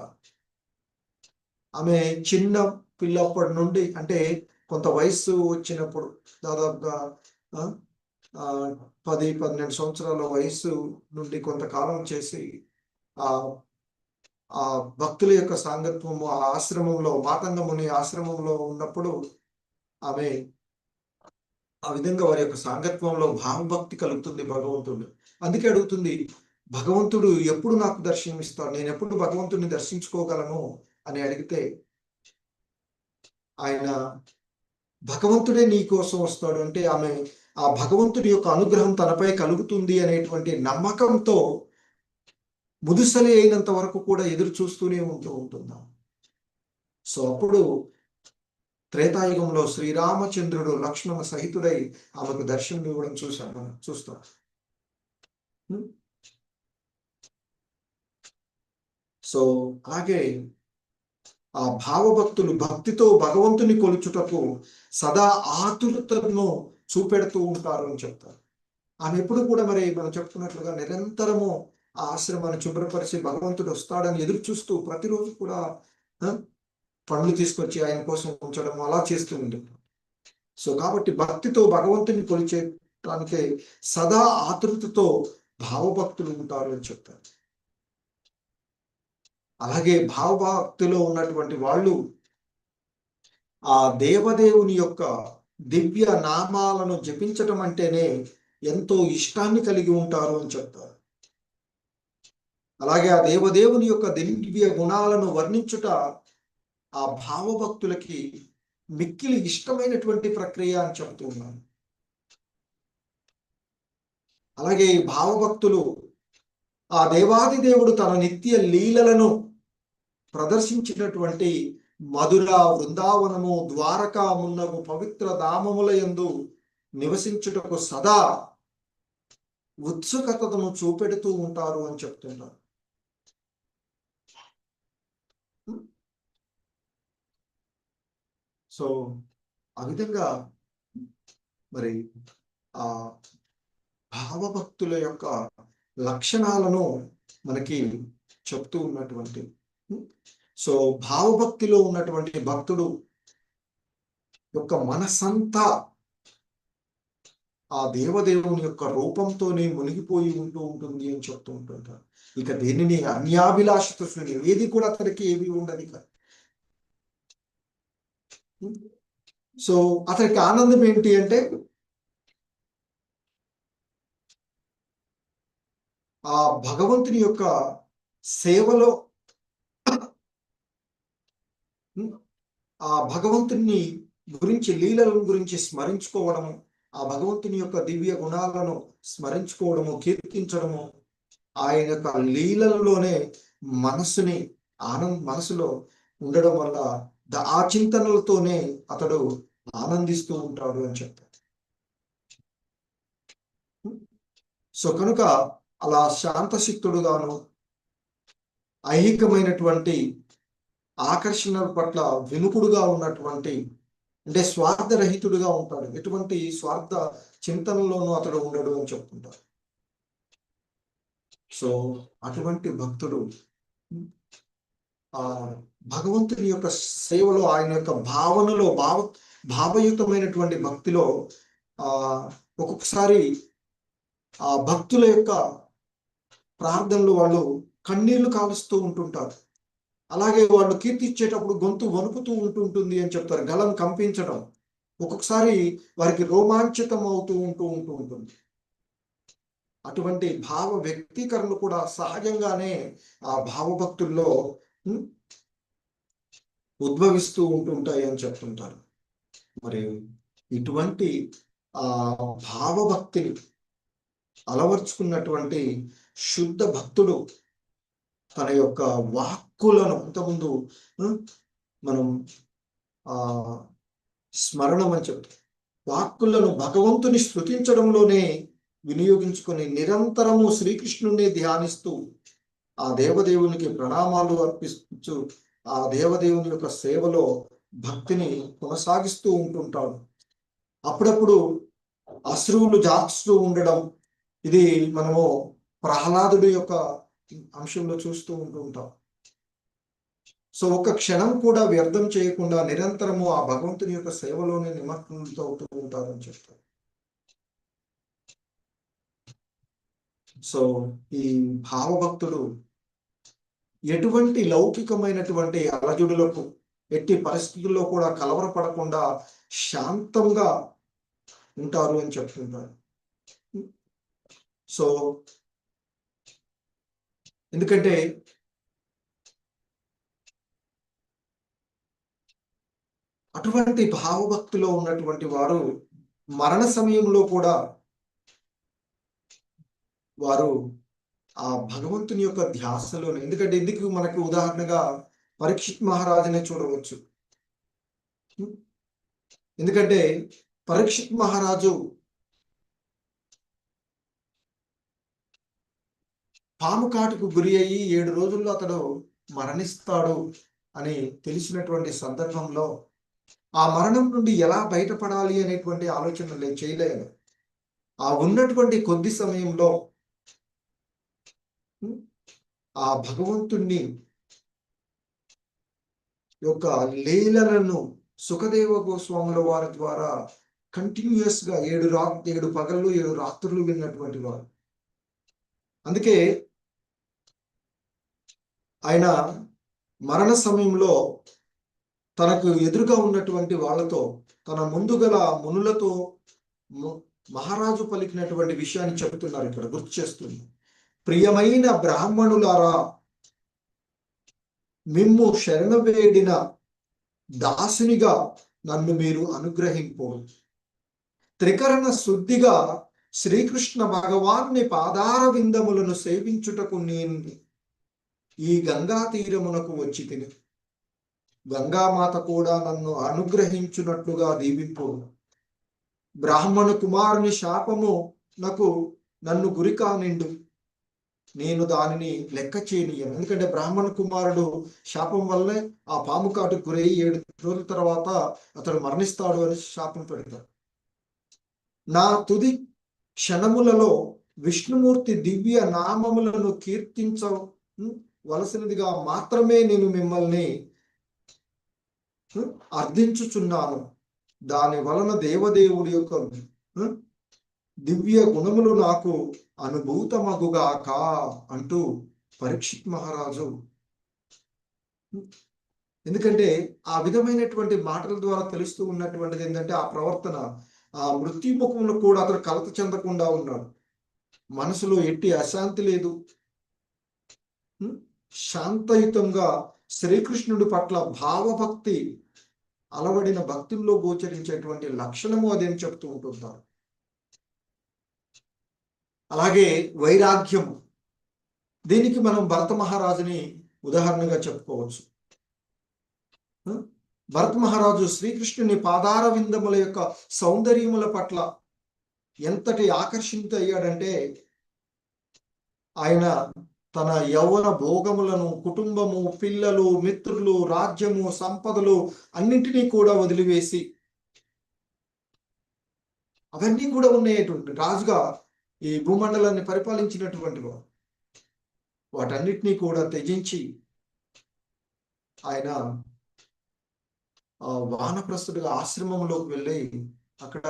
ఆమె చిన్న పిల్లప్పటి నుండి, అంటే కొంత వయస్సు వచ్చినప్పుడు, దాదాపుగా 10-12 సంవత్సరాల వయస్సు నుండి కొంతకాలం చేసి ఆ భక్తుల యొక్క సాంగత్వము ఆ ఆశ్రమంలో, మాతంగముని ఆశ్రమంలో ఉన్నప్పుడు ఆమె ఆ విధంగా వారి యొక్క సాంగత్వంలో భావభక్తి కలుగుతుంది భగవంతుడు. అందుకే అడుగుతుంది, భగవంతుడు ఎప్పుడు నాకు దర్శనం ఇస్తాడు, నేను ఎప్పుడు భగవంతుడిని దర్శించుకోగలను అని అడిగితే ఆయన భగవంతుడే నీ కోసం వస్తాడు అంటే ఆమె ఆ భగవంతుడి యొక్క అనుగ్రహం తనపై కలుగుతుంది అనేటువంటి నమ్మకంతో ముదుసలి అయినంత వరకు కూడా ఎదురు చూస్తూనే ఉంటుందా. సో అప్పుడు త్రేతాయుగంలో శ్రీరామచంద్రుడు లక్ష్మణ సహితుడై ఆమెకు దర్శనం ఇవ్వడం చూస్తాం. సో అలాగే ఆ భావభక్తులు భక్తితో భగవంతుని కొలుచుటకు సదా ఆతురతను చూపెడుతూ ఉంటారు అని చెప్తారు. ఆమె ఎప్పుడు కూడా మరి మనం చెప్పుకున్నట్లుగా నిరంతరము ఆ ఆశ్రమాన్ని శుభ్రపరిచి భగవంతుడు వస్తాడని ఎదురు చూస్తూ ప్రతిరోజు కూడా పండ్లు తీసుకొచ్చి ఆయన కోసం ఉంచడం అలా చేస్తూ ఉంటుంది. సో కాబట్టి భక్తితో భగవంతుని కొలిచేటానికి సదా ఆతృతతో భావభక్తులు ఉంటారు అని చెప్తారు. అలాగే భావభక్తిలో ఉన్నటువంటి వాళ్ళు ఆ దేవదేవుని యొక్క దివ్య నామాలను జపించటం అంటేనే ఎంతో ఇష్టాన్ని కలిగి ఉంటారు అని చెప్తారు. అలాగే ఆ దేవదేవుని యొక్క దివ్య గుణాలను వర్ణించుట ఆ భావభక్తులకి మిక్కిలి ఇష్టమైనటువంటి ప్రక్రియ అని చెప్తున్నాను. అలాగే ఈ భావభక్తులు ఆ దేవాది దేవుడు తన నిత్య లీలలను ప్రదర్శించినటువంటి మధుర, వృందావనము, ద్వారకా మున్నగు పవిత్ర ధామముల యందు నివసించుటకు సదా ఉత్సుకతను చూపెడుతూ ఉంటారు అని చెప్తున్నారు. సో ఆ విధంగా మరి ఆ భావభక్తుల యొక్క లక్షణాలను మనకి చెప్తూ ఉన్నటువంటి సో భావభక్తిలో ఉన్నటువంటి భక్తుడు యొక్క మనసంతా ఆ దేవదేవుని యొక్క రూపంతోనే మునిగిపోయి ఉంటూ ఉంటుంది అని చెప్తూ ఉంటుంటారు. ఇక దేనిని అన్యాభిలాషతో ఏది కూడా అతనికి ఏవి ఉండదు. సో అతనికి ఆనందం ఏంటి అంటే ఆ భగవంతుని యొక్క సేవలో ఆ భగవంతుని గురించి లీలల గురించి స్మరించుకోవడము, ఆ భగవంతుని యొక్క దివ్య గుణాలను స్మరించుకోవడము, కీర్తించడము, ఆయన యొక్క లీలలోనే మనసులో ఉండడం వల్ల ఆ చింతనలతోనే అతడు ఆనందిస్తూ ఉంటాడు అని చెప్తారు. సో కనుక అలా శాంతశక్తుడుగాను ఐహికమైనటువంటి ఆకర్షణల పట్ల విముఖుడుగా ఉన్నటువంటి అంటే స్వార్థరహితుడుగా ఉంటాడు. ఎటువంటి స్వార్థ చింతనలోనూ అతడు ఉండడు అని చెప్తుంటారు. సో అటువంటి భక్తుడు ఆ భగవంతుని యొక్క సేవలో ఆయన యొక్క భావనలో భావయుతమైనటువంటి భక్తిలో ఒక్కొక్కసారి ఆ భక్తుల యొక్క ప్రార్థనలు వాళ్ళు కన్నీళ్లు కాలుస్తూ ఉంటుంటారు. అలాగే వాళ్ళు కీర్తించేటప్పుడు గొంతు వణుకుతూ ఉంటుంటుంది అని చెప్తారు. గలం కంపించడం ఒక్కొక్కసారి వారికి రోమాంచితం అవుతూ ఉంటుంది. అటువంటి భావ వ్యక్తీకరణలు కూడా సహజంగానే ఆ భావభక్తుల్లో ఉద్భవిస్తూ ఉంటుంటాయి అని చెప్తుంటారు. మరి ఇటువంటి ఆ భావభక్తిని అలవర్చుకున్నటువంటి శుద్ధ భక్తుడు తన యొక్క వాక్కులను ఇంతకుముందు మనం స్మరణం అని చెప్తాం. వాక్కులను భగవంతుని స్తుతించడంలోనే వినియోగించుకొని నిరంతరము శ్రీకృష్ణుని ధ్యానిస్తూ ఆ దేవదేవునికి ప్రణామాలు అర్పిస్తూ ఆ దేవదేవుని యొక్క సేవలో భక్తిని కొనసాగిస్తూ ఉంటుంటాడు. అప్పుడప్పుడు అశ్రువులు జార్చుతూ ఉండడం, ఇది మనము ప్రహ్లాదుడి యొక్క అంశంలో చూస్తూ ఉంటుంటాం. సో ఒక క్షణం కూడా వ్యర్థం చేయకుండా నిరంతరము ఆ భగవంతుని యొక్క సేవలోనే నిమగ్నంతో అవుతూ ఉంటారని చెప్తారు. సో ఈ భావభక్తుడు ఎటువంటి లౌకికమైనటువంటి అలజడులకు ఎట్టి పరిస్థితుల్లో కూడా కలవరపడకుండా శాంతంగా ఉంటారు అని చెప్తుంటారు. సో ఎందుకంటే అటువంటి భావభక్తిలో ఉన్నటువంటి వారు మరణ సమయంలో కూడా వారు ఆ భగవంతుని యొక్క ధ్యాసలోనే, ఎందుకంటే ఎందుకు మనకు ఉదాహరణగా పరీక్షిత్ మహారాజునే చూడవచ్చు. ఎందుకంటే పరీక్షిత్ మహారాజు పాము కాటుకు గురి అయ్యి 7 రోజుల్లో అతడు మరణిస్తాడు అని తెలిసినటువంటి సందర్భంలో ఆ మరణం నుండి ఎలా బయటపడాలి అనేటువంటి ఆలోచన చేయలేదు. ఆ ఉన్నటువంటి కొద్ది సమయంలో ఆ భగవంతుణ్ణి యొక్క లీలలను సుఖదేవ గోస్వాముల వారి ద్వారా కంటిన్యూస్ గా 7 పగళ్ళు 7 రాత్రులు విన్నటువంటి వారు. అందుకే ఆయన మరణ సమయంలో తనకు ఎదురుగా ఉన్నటువంటి వాళ్ళతో, తన ముందు గల మునులతో మహారాజు పలికినటువంటి విషయాన్ని చెబుతున్నారు. ఇక్కడ గుర్తు చేస్తుంది. ప్రియమైన బ్రాహ్మణులారా, మిమ్ము శరణవేడిన దాసునిగా నన్ను మీరు అనుగ్రహింపు. త్రికరణ శుద్ధిగా శ్రీకృష్ణ భగవాన్ని పాదార విందములను సేవించుటకు నేను ఈ గంగా తీరమునకు వచ్చి తిని, గంగామాత కూడా నన్ను అనుగ్రహించున్నట్లుగా దీవింపు. బ్రాహ్మణ కుమారుని శాపము నన్ను గురికానిండు, నేను దానిని లెక్క చేయనీయను. ఎందుకంటే బ్రాహ్మణ కుమారుడు శాపం వల్లే ఆ పాము కాటుకు గురై 7 రోజుల తర్వాత అతడు మరణిస్తాడు అని శాపం పెడతాడు. నా తుది క్షణములలో విష్ణుమూర్తి దివ్య నామములను కీర్తించవలసినదిగా మాత్రమే నేను మిమ్మల్ని అర్థించుచున్నాను. దాని వలన దేవదేవుడి యొక్క దివ్య గుణములు నాకు అనుభూతమగుగాక అంటూ పరీక్షిత్ మహారాజు, ఎందుకంటే ఆ విధమైనటువంటి మాటల ద్వారా తెలుస్తూ ఉన్నటువంటిది ఏంటంటే ఆ ప్రవర్తన, ఆ మృత్యుముఖంలో కూడా అతను కలత చెందకుండా ఉన్నాడు. మనసులో ఎట్టి అశాంతి లేదు. శాంతయుతంగా శ్రీకృష్ణుడి పట్ల భావభక్తి అలవడిన భక్తుల్లో గోచరించేటువంటి లక్షణము అదేం చెప్తూ ఉంటుంటారు. అలాగే వైరాగ్యము, దీనికి మనం భరత మహారాజుని ఉదాహరణగా చెప్పుకోవచ్చు. భరత మహారాజు శ్రీకృష్ణుని పాదార విందముల యొక్క సౌందర్యముల పట్ల ఎంతటి ఆకర్షిత అయ్యాడంటే ఆయన తన యవ్వన భోగములను, కుటుంబము, పిల్లలు, మిత్రులు, రాజ్యము, సంపదలు అన్నింటినీ కూడా వదిలివేసి, అవన్నీ కూడా ఉండేటువంటి రాజుగా ఈ భూమండలాన్ని పరిపాలించినటువంటి వాటన్నిటినీ కూడా త్యజించి ఆయన వానప్రస్థుడిగా ఆశ్రమంలోకి వెళ్ళి అక్కడ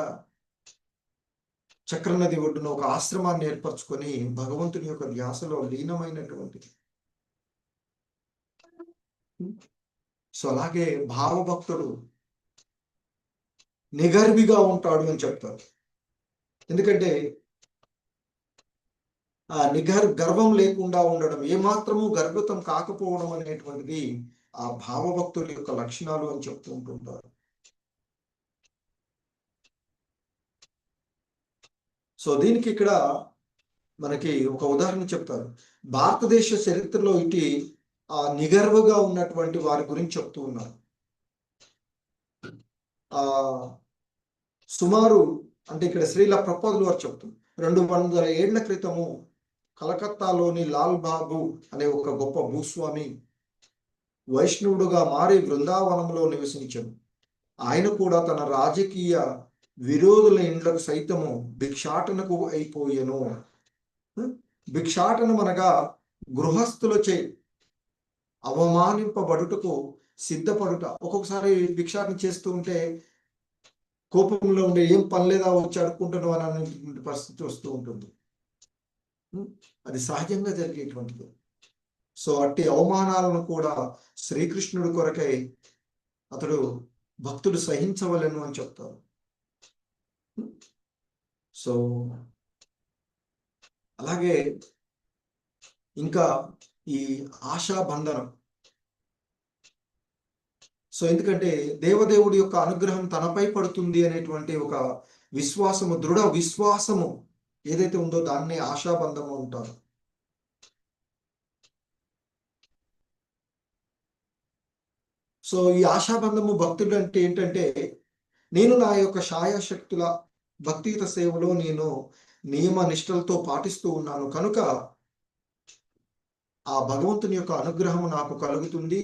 చక్రనది ఒడ్డున ఒక ఆశ్రమాన్ని ఏర్పరచుకొని భగవంతుని యొక్క ధ్యాసలో లీనమైనటువంటిది. సో అలాగే భావభక్తుడు నిగర్విగా ఉంటాడు అని చెప్తారు. ఎందుకంటే ఆ గర్వం లేకుండా ఉండడం, ఏమాత్రము గర్భితం కాకపోవడం అనేటువంటిది ఆ భావభక్తుల యొక్క లక్షణాలు అని చెప్తూ ఉంటుంటారు. సో దీనికి ఇక్కడ మనకి ఒక ఉదాహరణ చెప్తారు. భారతదేశ చరిత్రలో ఆ నిగర్వగా ఉన్నటువంటి వారి గురించి చెప్తూ ఉన్నారు. సుమారు అంటే ఇక్కడ శ్రీల ప్రపోజల్ వారు చెప్తుంది 200 ఏళ్ల క్రితము కలకత్తాలోని లాల్ బాబు అనే ఒక గొప్ప భూస్వామి వైష్ణవుడుగా మారి బృందావనంలో నివసించాడు. ఆయన కూడా తన రాజకీయ విరోధుల ఇండ్లకు సైతము భిక్షాటనకు అయిపోయెను. భిక్షాటనం అనగా గృహస్థులచే అవమానింపబడుటకు సిద్ధపడుట. ఒక్కొక్కసారి భిక్షాటన చేస్తూ ఉంటే కోపంలో ఉండే ఏం పని లేదా వచ్చి అడుక్కుంటున్నావు అని అనేటువంటి పరిస్థితి వస్తూ ఉంటుంది. అది సహజంగా జరిగేటువంటిది. సో అట్టి అవమానాలను కూడా శ్రీకృష్ణుడి కొరకై అతడు భక్తుడు సహించవలెను అని చెప్తారు. సో అలాగే ఇంకా ఈ ఆశాబంధనం. సో ఎందుకంటే దేవదేవుడి యొక్క అనుగ్రహం తనపై పడుతుంది అనేటువంటి ఒక విశ్వాసము, దృఢ విశ్వాసము ఏదైతే ఉందో దాన్ని ఆశాబంధము అంటారు. సో ఈ ఆశాబంధము భక్తుడు అంటే ఏంటంటే నేను నా యొక్క ఛాయాశక్తుల భక్తియుత సేవలో నేను నియమ నిష్టలతో పాటిస్తూ ఉన్నాను కనుక ఆ భగవంతుని యొక్క అనుగ్రహం నాకు కలుగుతుంది.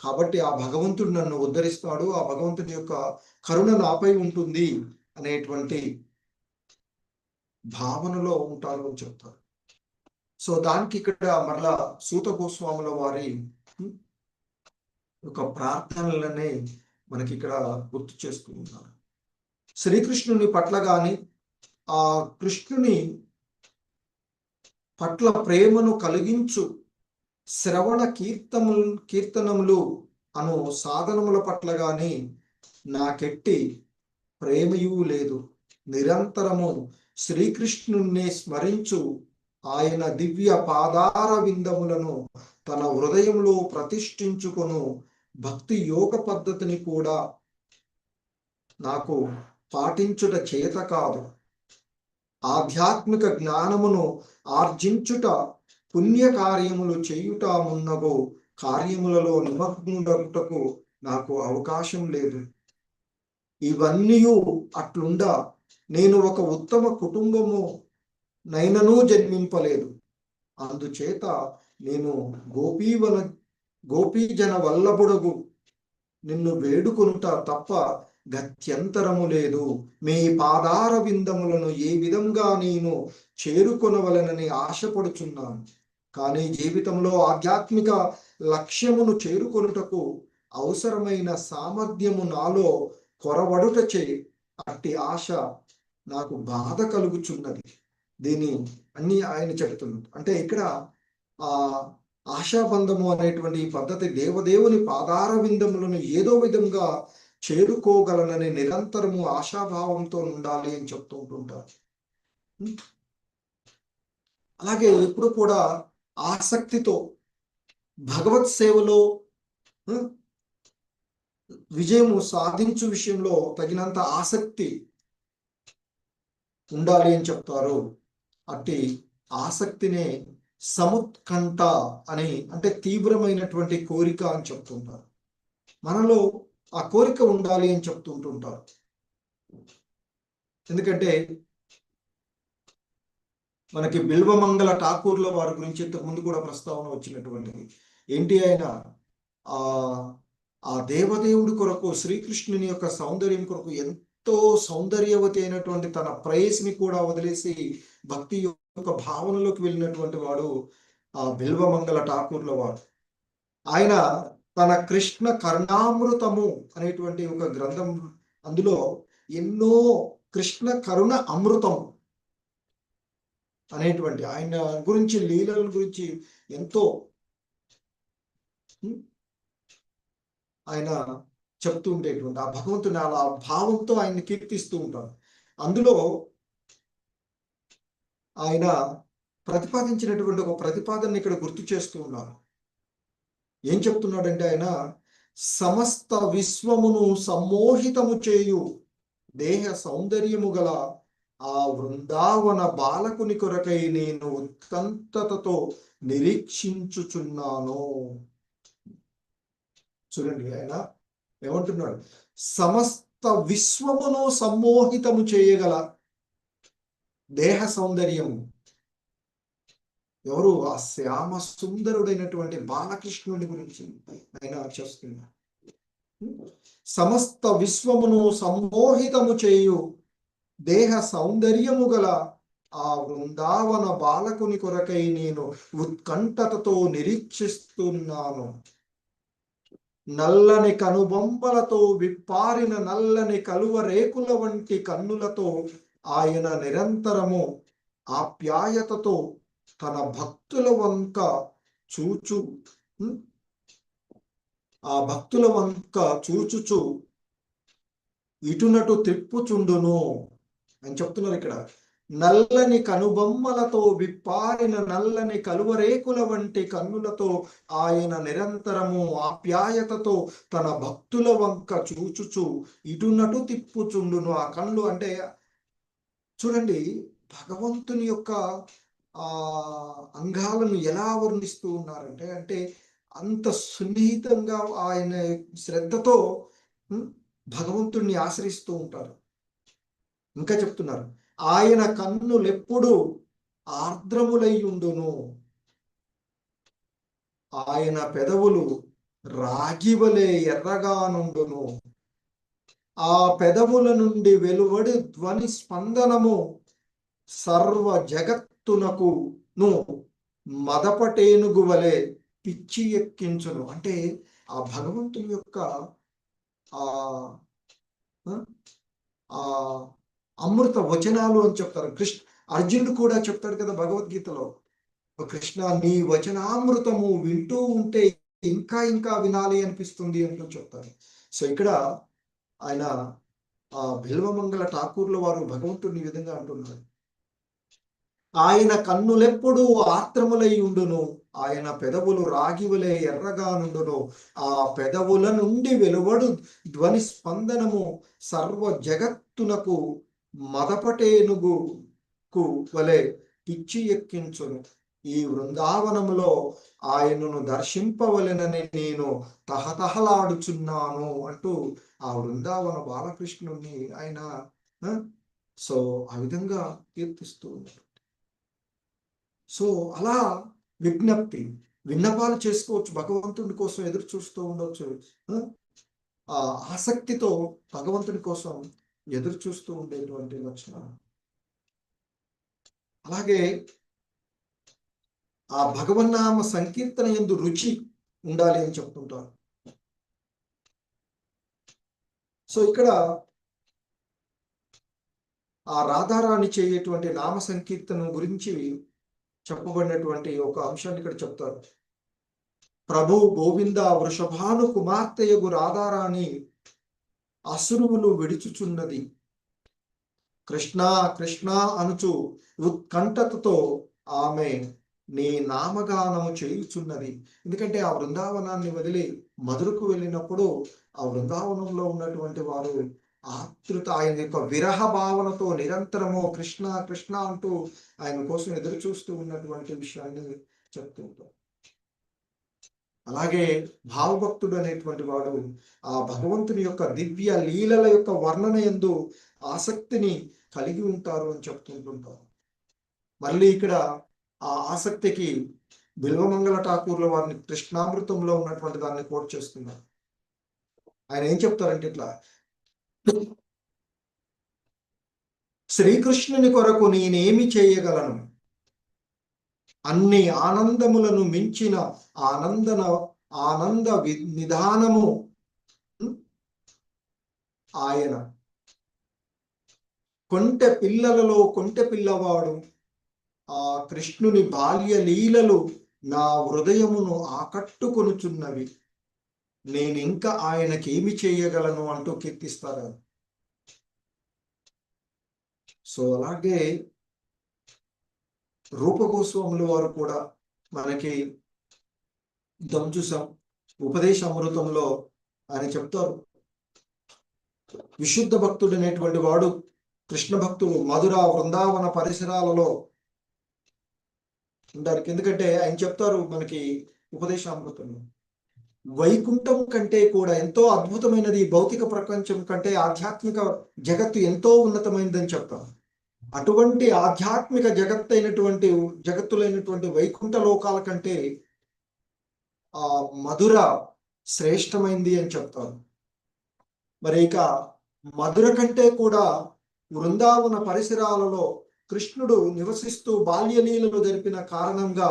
కాబట్టి ఆ భగవంతుడు నన్ను ఉద్ధరిస్తాడు, ఆ భగవంతుని యొక్క కరుణ నాపై ఉంటుంది అనేటువంటి భావనలో ఉంటారు అని చెప్తారు. సో దానికి ఇక్కడ మరలా సూత గోస్వాముల వారి ఒక ప్రార్థనలనే మనకి ఇక్కడ గుర్తు చేస్తూ ఉన్నారు. శ్రీకృష్ణుని పట్ల గాని ఆ కృష్ణుని పట్ల ప్రేమను కలిగించు శ్రవణ కీర్తనములు అను సాధనముల పట్ల గాని నాకెట్టి ప్రేమయు లేదు. నిరంతరము శ్రీకృష్ణుణ్ణి స్మరించు ఆయన దివ్య పాదార విందములను తన హృదయంలో ప్రతిష్ఠించుకొను భక్తి యోగ పద్ధతిని కూడా నాకు పాటించుట చేత కాదు. ఆధ్యాత్మిక జ్ఞానమును ఆర్జించుట పుణ్య కార్యములు చేయుట మున్నగు కార్యములలో నిమగ్నుడగుటకు నాకు అవకాశం లేదు. ఇవన్నీ అట్లుండా నేను ఒక ఉత్తమ కుటుంబము నైనను జన్మింపలేదు. అందుచేత నేను గోపీజన వల్లభుడగు నిన్ను వేడుకొనుట తప్ప గత్యంతరము లేదు. మీ పాదార విందములను ఏ విధంగా నేను చేరుకొనవలనని ఆశపడుచున్నాను. కానీ జీవితంలో ఆధ్యాత్మిక లక్ష్యమును చేరుకొనుటకు అవసరమైన సామర్థ్యము నాలో కొరవడుటచే అట్టి ఆశ నాకు బాధ కలుగుచున్నది. దీని అన్ని ఆయన చెప్తున్నారు. అంటే ఇక్కడ ఆ ఆశాబంధము అనేటువంటి ఈ పద్ధతి దేవదేవుని పాదార విందములను ఏదో విధంగా చేరుకోగలనని నిరంతరము ఆశాభావంతో ఉండాలి అని చెప్తూ ఉంటుంటారు. అలాగే ఎప్పుడు కూడా ఆసక్తితో భగవత్ సేవలో విజయము సాధించు విషయంలో తగినంత ఆసక్తి ఉండాలి అని చెప్తారు. అట్టి ఆసక్తినే సముత్కంఠ అని అంటే తీవ్రమైనటువంటి కోరిక అని చెప్తుంటారు. మనలో ఆ కోరిక ఉండాలి అని చెప్తుంటుంటారు. ఎందుకంటే మనకి బిల్వమంగళ ఠాకూర్ల వారి గురించి ఇంతకు ముందు కూడా ప్రస్తావన వచ్చినటువంటిది. ఏంటి ఆయన ఆ దేవదేవుడి కొరకు శ్రీకృష్ణుని యొక్క సౌందర్యం కొరకు ఎంతో సౌందర్యవతి అయినటువంటి తన ప్రేయస్ని కూడా వదిలేసి భక్తి యొక్క భావనలోకి వెళ్ళినటువంటి వాడు ఆ బిల్వమంగళ ఠాకూర్ల వాడు. ఆయన తన కృష్ణ కరుణామృతము అనేటువంటి ఒక గ్రంథం, అందులో ఎన్నో కృష్ణ కరుణ అమృతం అనేటువంటి ఆయన గురించి లీలల గురించి ఎంతో ఆయన చెప్తూ ఉండేటువంటి ఆ భగవంతుని అలా భావంతో ఆయన్ని కీర్తిస్తూ ఉంటారు. అందులో ఆయన ప్రతిపాదించినటువంటి ఒక ప్రతిపాదన ఇక్కడ గుర్తు చేస్తూ ఉన్నారు. ఏం చెప్తున్నాడంటే ఆయన సమస్త విశ్వమును సమ్మోహితము చేయు దేహ సౌందర్యము గల ఆ వృందావన బాలకుని కొరకై నేను ఉత్కంఠతతో నిరీక్షించుచున్నాను. చూడండి ఆయన ఏమంటున్నాడు, సమస్త విశ్వమును సమ్మోహితము చేయగల దేహ సౌందర్యము ఎవరు? ఆ శ్యామ సుందరుడైనటువంటి బాలకృష్ణుని గురించి ఆయన చేస్తున్నారు. సమస్త విశ్వమును సమ్మోహితము చేయు దేహ సౌందర్యము గల ఆ వృందావన బాలకుని కొరకై నేను ఉత్కంఠతతో నిరీక్షిస్తున్నాను. నల్లని కనుబొమ్మలతో విప్పారిన నల్లని కలువ రేకుల వంటి కన్నులతో ఆయన నిరంతరము ఆప్యాయతతో తన భక్తుల వంక చూచుచు ఇటునటు త్రిప్పుచుండును అని చెప్తున్నారు ఇక్కడ. నల్లని కనుబొమ్మలతో విప్పారిన నల్లని కలువరేకుల వంటి కన్నులతో ఆయన నిరంతరము ఆప్యాయతతో తన భక్తుల వంక చూచుచు ఇటునటు తిప్పుచుండును. ఆ కళ్ళు అంటే చూడండి, భగవంతుని యొక్క అంగాలను ఎలా వర్ణిస్తూ ఉన్నారంటే అంత సున్నిహితంగా ఆయన శ్రద్ధతో భగవంతుణ్ణి ఆశ్రయిస్తూ ఉంటారు. ఇంకా చెప్తున్నారు, ఆయన కన్నులెప్పుడు ఆర్ద్రములై ఉండును, ఆయన పెదవులు రాగివలే ఎర్రగా నుండును, ఆ పెదవుల నుండి వెలువడి ధ్వని స్పందనము సర్వ జగత్తునకును మదపటేనుగు వలె పిచ్చి ఎక్కించును. అంటే ఆ భగవంతుని యొక్క ఆ ఆ అమృత వచనాలు అని చెప్తారు. అర్జునుడు కూడా చెప్తాడు కదా భగవద్గీతలో, కృష్ణ నీ వచనామృతము వింటూ ఉంటే ఇంకా ఇంకా వినాలి అనిపిస్తుంది అంటూ చెప్తారు. సో ఇక్కడ ఆయన బిల్వమంగళ ఠాకూర్ల వారు భగవంతుడిని ఈ విధంగా అంటున్నారు, ఆయన కన్నులెప్పుడు ఆత్రములై ఉండును, ఆయన పెదవులు రాగివలే ఎర్రగా నుండును, ఆ పెదవుల నుండి వెలువడు ధ్వని స్పందనము సర్వ జగత్తునకు మదపటేనుగుకు వలె పిచ్చి ఎక్కించును. ఈ వృందావనములో ఆయనను దర్శింపవలెనని నేను తహతహలాడుచున్నాను అంటూ ఆ వృందావన బాలకృష్ణుని ఆయన సో ఆ విధంగా కీర్తిస్తూ ఉన్నారు. సో అలా విజ్ఞప్తి విన్నపాలు చేసుకోవచ్చు, భగవంతుడి కోసం ఎదురు చూస్తూ ఉండవచ్చు, ఆ ఆసక్తితో భగవంతుడి కోసం ఎదురు చూస్తూ ఉండేటువంటి లక్షణం. అలాగే ఆ భగవన్నామ సంకీర్తన యందు రుచి ఉండాలి అని చెప్తుంటారు. సో ఇక్కడ ఆ రాధారాణి చేయటువంటి నామ సంకీర్తన గురించి చెప్పబడినటువంటి ఒక అంశాన్ని ఇక్కడ చెప్తారు. ప్రభు గోవింద వృషభాను కుమార్తెయగు రాధారాణి అసురువులు విడుచుచున్నది, కృష్ణ కృష్ణ అనుచు ఉత్కంఠతతో ఆమె నీ నామగానము చేయుచున్నది. ఎందుకంటే ఆ బృందావనాన్ని వదిలి మధురకు వెళ్ళినప్పుడు ఆ బృందావనంలో ఉన్నటువంటి వారు ఆతృత, ఆయన యొక్క విరహ భావనతో నిరంతరము కృష్ణ కృష్ణ అంటూ ఆయన కోసం ఎదురు చూస్తూ ఉన్నటువంటి విషయాన్ని చెప్తూ ఉంటారు. అలాగే భావభక్తుడు అనేటువంటి వాడు ఆ భగవంతుని యొక్క దివ్య లీలల యొక్క వర్ణన యందు ఆసక్తిని కలిగి ఉంటారు అని చెప్తుంటుంటారు. మళ్ళీ ఇక్కడ ఆ ఆసక్తికి బిల్వమంగళ ఠాకూర్ల వారిని కృష్ణామృతంలో ఉన్నటువంటి దాన్ని కోట్ చేస్తున్నారు. ఆయన ఏం చెప్తారంటే ఇట్లా, శ్రీకృష్ణుని కొరకు నేనేమి చేయగలను, అన్ని ఆనందములను మించిన ఆనంద నిదానము ఆయన, కొంటె పిల్లలలో కొంటె పిల్లవాడు, ఆ కృష్ణుని బాల్య లీలలు నా హృదయమును ఆకట్టుకొనుచున్నవి, నేనింకా ఆయనకేమి చేయగలను అంటూ కీర్తిస్తారు. సో అలాగే రూపగోస్వాముల వారు కూడా మనకి చూసాం, ఉపదేశ అమృతంలో ఆయన చెప్తారు, విశుద్ధ భక్తుడు అనేటువంటి వాడు కృష్ణ భక్తుడు మధుర వృందావన పరిసరాలలో ఉంటారు. ఎందుకంటే ఆయన చెప్తారు మనకి ఉపదేశామృతంలో, వైకుంఠం కంటే కూడా ఎంతో అద్భుతమైనది, భౌతిక ప్రపంచం కంటే ఆధ్యాత్మిక జగత్తు ఎంతో ఉన్నతమైనదని చెప్తాం. అటువంటి ఆధ్యాత్మిక జగత్తులైనటువంటి వైకుంఠ లోకాల కంటే ఆ మధుర శ్రేష్టమైంది అని చెప్తారు. మరి ఇక మధుర కంటే కూడా వృందావన పరిసరాలలో కృష్ణుడు నివసిస్తూ బాల్యలీలలో జరిపిన కారణంగా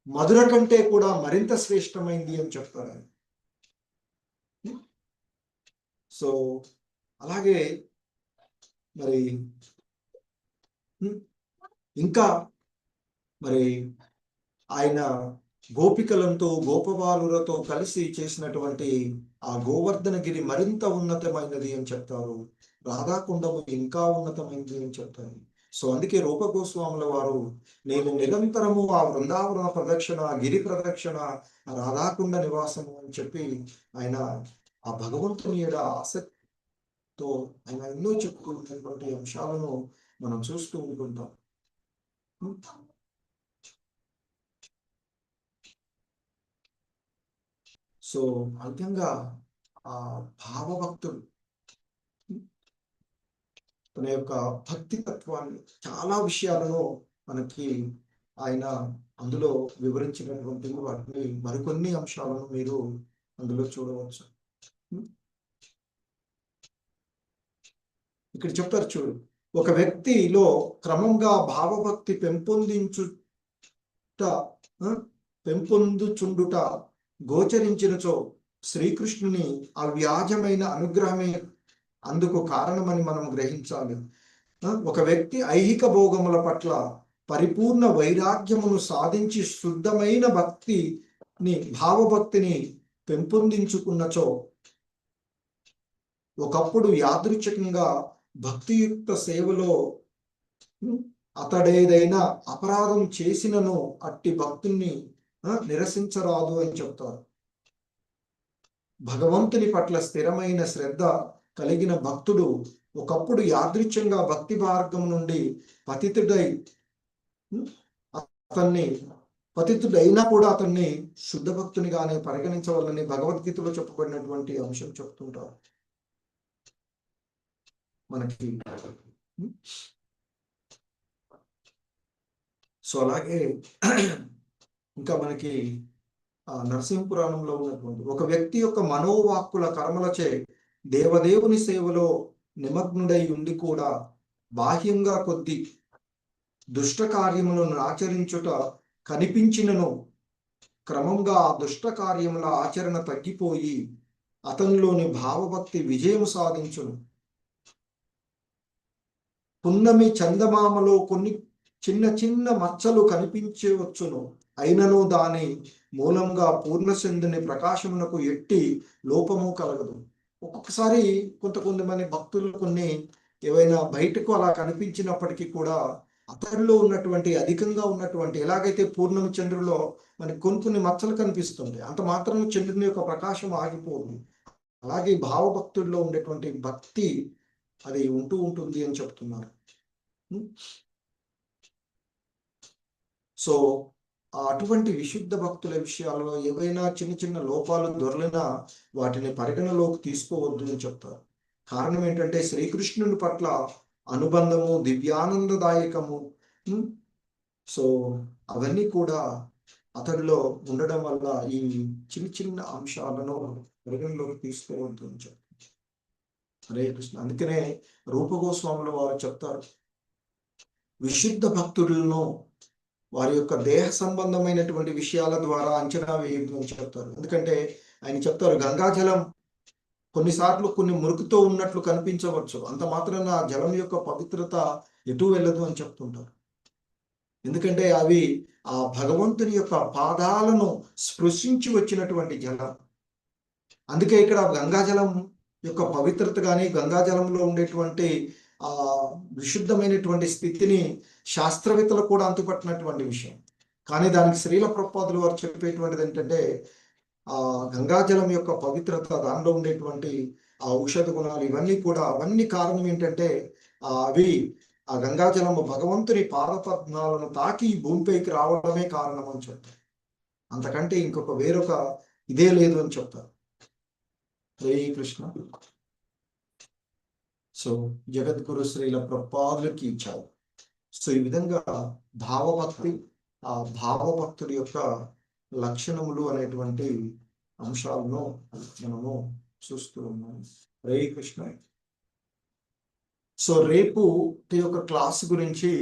మధుర కంటే కూడా మరింత శ్రేష్టమైంది అని చెప్తారు. సో అలాగే మరి ఇంకా మరి ఆయన గోపికలతో గోపబాలులతో కలిసి చేసినటువంటి ఆ గోవర్ధనగిరి మరింత ఉన్నతమైనది అని చెప్తారు, రాధాకుండము ఇంకా ఉన్నతమైనది అని చెప్తారు. సో అందుకే రూపగోస్వాముల వారు, నేను నిరంతరము ఆ వృందావన ప్రదక్షిణ, గిరి ప్రదక్షిణ, రాధాకుండ నివాసము అని చెప్పి ఆయన ఆ భగవంతుని యొక్క ఆసక్తితో ఆయన ఎన్నో చెప్పుకున్నటువంటి అంశాలను మనం చూస్తూ ఉంటుంటాం. సో ఆ విధంగా ఆ భావభక్తుడు తన యొక్క భక్తి తత్వాన్ని చాలా విషయాలను మనకి ఆయన అందులో వివరించినటువంటి వాటిని మరికొన్ని అంశాలను మీరు అందులో చూడవచ్చు. ఇక్కడ చెప్తారు చూడు, ఒక వ్యక్తిలో క్రమంగా భావభక్తి పెంపొందుచుండుట గోచరించినచో శ్రీకృష్ణుని అవ్యాజమైన అనుగ్రహమే అందుకు కారణమని మనం గ్రహించాలి. ఒక వ్యక్తి ఐహిక భోగముల పట్ల పరిపూర్ణ వైరాగ్యమును సాధించి శుద్ధమైన భావభక్తిని పెంపొందించుకున్నచో ఒకప్పుడు యాదృచ్ఛికంగా భక్తియుక్త సేవలో అతడేదైనా అపరాధం చేసినను అట్టి భక్తుని నిరసించరాదు అని చెప్తారు. భగవంతుని పట్ల స్థిరమైన శ్రద్ధ కలిగిన భక్తుడు ఒకప్పుడు యాదృచ్ఛంగా భక్తి మార్గం నుండి పతితుడైనా కూడా అతన్ని శుద్ధ భక్తునిగానే పరిగణించవాలని భగవద్గీతలో చెప్పబడినటువంటి అంశం చెప్తుంటారు మనకి. సో అలాగే ఇంకా మనకి నరసింహ పురాణంలో ఉన్నటువంటి ఒక వ్యక్తి యొక్క మనోవాక్కుల కర్మలచే దేవదేవుని సేవలో నిమగ్నుడై ఉండి కూడా బాహ్యంగా కొద్ది దుష్ట కార్యములను ఆచరించుట కనిపించినను క్రమంగా ఆ దుష్ట కార్యముల ఆచరణ తగ్గిపోయి అతనిలోని భావభక్తి విజయం సాధించును. పున్నమి చందమామలో కొన్ని చిన్న చిన్న మచ్చలు కనిపించవచ్చును, అయినను దాని మూలంగా పూర్ణచంద్రుని ప్రకాశమునకు ఎట్టి లోపము కలగదు. ఒక్కొక్కసారి కొంతమంది భక్తులు కొన్ని ఏవైనా బయటకు అలా కనిపించినప్పటికీ కూడా అతడిలో ఉన్నటువంటి అధికంగా ఉన్నటువంటి, ఎలాగైతే పూర్ణమి చంద్రులో మనకి కొన్ని మచ్చలు కనిపిస్తుంది, అంత మాత్రం చంద్రుని యొక్క ప్రకాశం ఆగిపోదు. అలాగే భావభక్తుల్లో ఉండేటువంటి భక్తి అది ఉంటూ ఉంటుంది అని చెప్తున్నారు. సో అటువంటి విశుద్ధ భక్తుల విషయాల్లో ఏవైనా చిన్న చిన్న లోపాలు దొరలినా వాటిని పరిగణలోకి తీసుకోవద్దు అని చెప్తారు. కారణం ఏంటంటే శ్రీకృష్ణుని పట్ల అనుబంధము దివ్యానందదాయకము. సో అవన్నీ కూడా అతడిలో ఉండడం వల్ల ఈ చిన్న చిన్న అంశాలను పరిగణలోకి తీసుకోవద్దు అని చెప్తారు. హరే కృష్ణ. అందుకనే రూపగోస్వాములు వారు చెప్తారు, విశుద్ధ భక్తులను వారి యొక్క దేహ సంబంధమైనటువంటి విషయాల ద్వారా అంచనా వేయద్దు అని చెప్తారు. ఎందుకంటే ఆయన చెప్తారు, గంగాజలం కొన్నిసార్లు కొన్ని మురుకుతో ఉన్నట్లు కనిపించవచ్చు, అంత మాత్రాన ఆ జలం యొక్క పవిత్రత ఎటు వెళ్ళదు అని చెప్తుంటారు. ఎందుకంటే అవి ఆ భగవంతుని యొక్క పాదాలను స్పృశించి వచ్చినటువంటి జలం. అందుకే ఇక్కడ గంగాజలం యొక్క పవిత్రత కానీ గంగాజలంలో ఉండేటువంటి ఆ విశుద్ధమైనటువంటి స్థితిని శాస్త్రవేత్తలు కూడా అంతుపట్టినటువంటి విషయం. కానీ దానికి శ్రీల ప్రభుపాదులు వారు చెప్పేటువంటిది ఏంటంటే ఆ గంగాజలం యొక్క పవిత్రత, దానిలో ఉండేటువంటి ఆ ఔషధ గుణాలు, అవన్నీ కారణం ఏంటంటే అవి ఆ గంగాజలం భగవంతుని పాదపద్మాలను తాకి ఈ భూమిపైకి రావడమే కారణం అని చెప్తారు. అంతకంటే ఇంకొక వేరొక ఇదే లేదు అని చెప్తారు. హరే కృష్ణ. సో జగద్గురు శ్రీల ప్రభుపాదులకి ఇచ్చారు. సో ఈ విధంగా భావభక్తి, ఆ భావభక్తుడి యొక్క లక్షణములు అనేటువంటి అంశాలను మనము చూస్తూ ఉన్నాం. హరే కృష్ణ. సో రేపు యొక్క క్లాస్ గురించి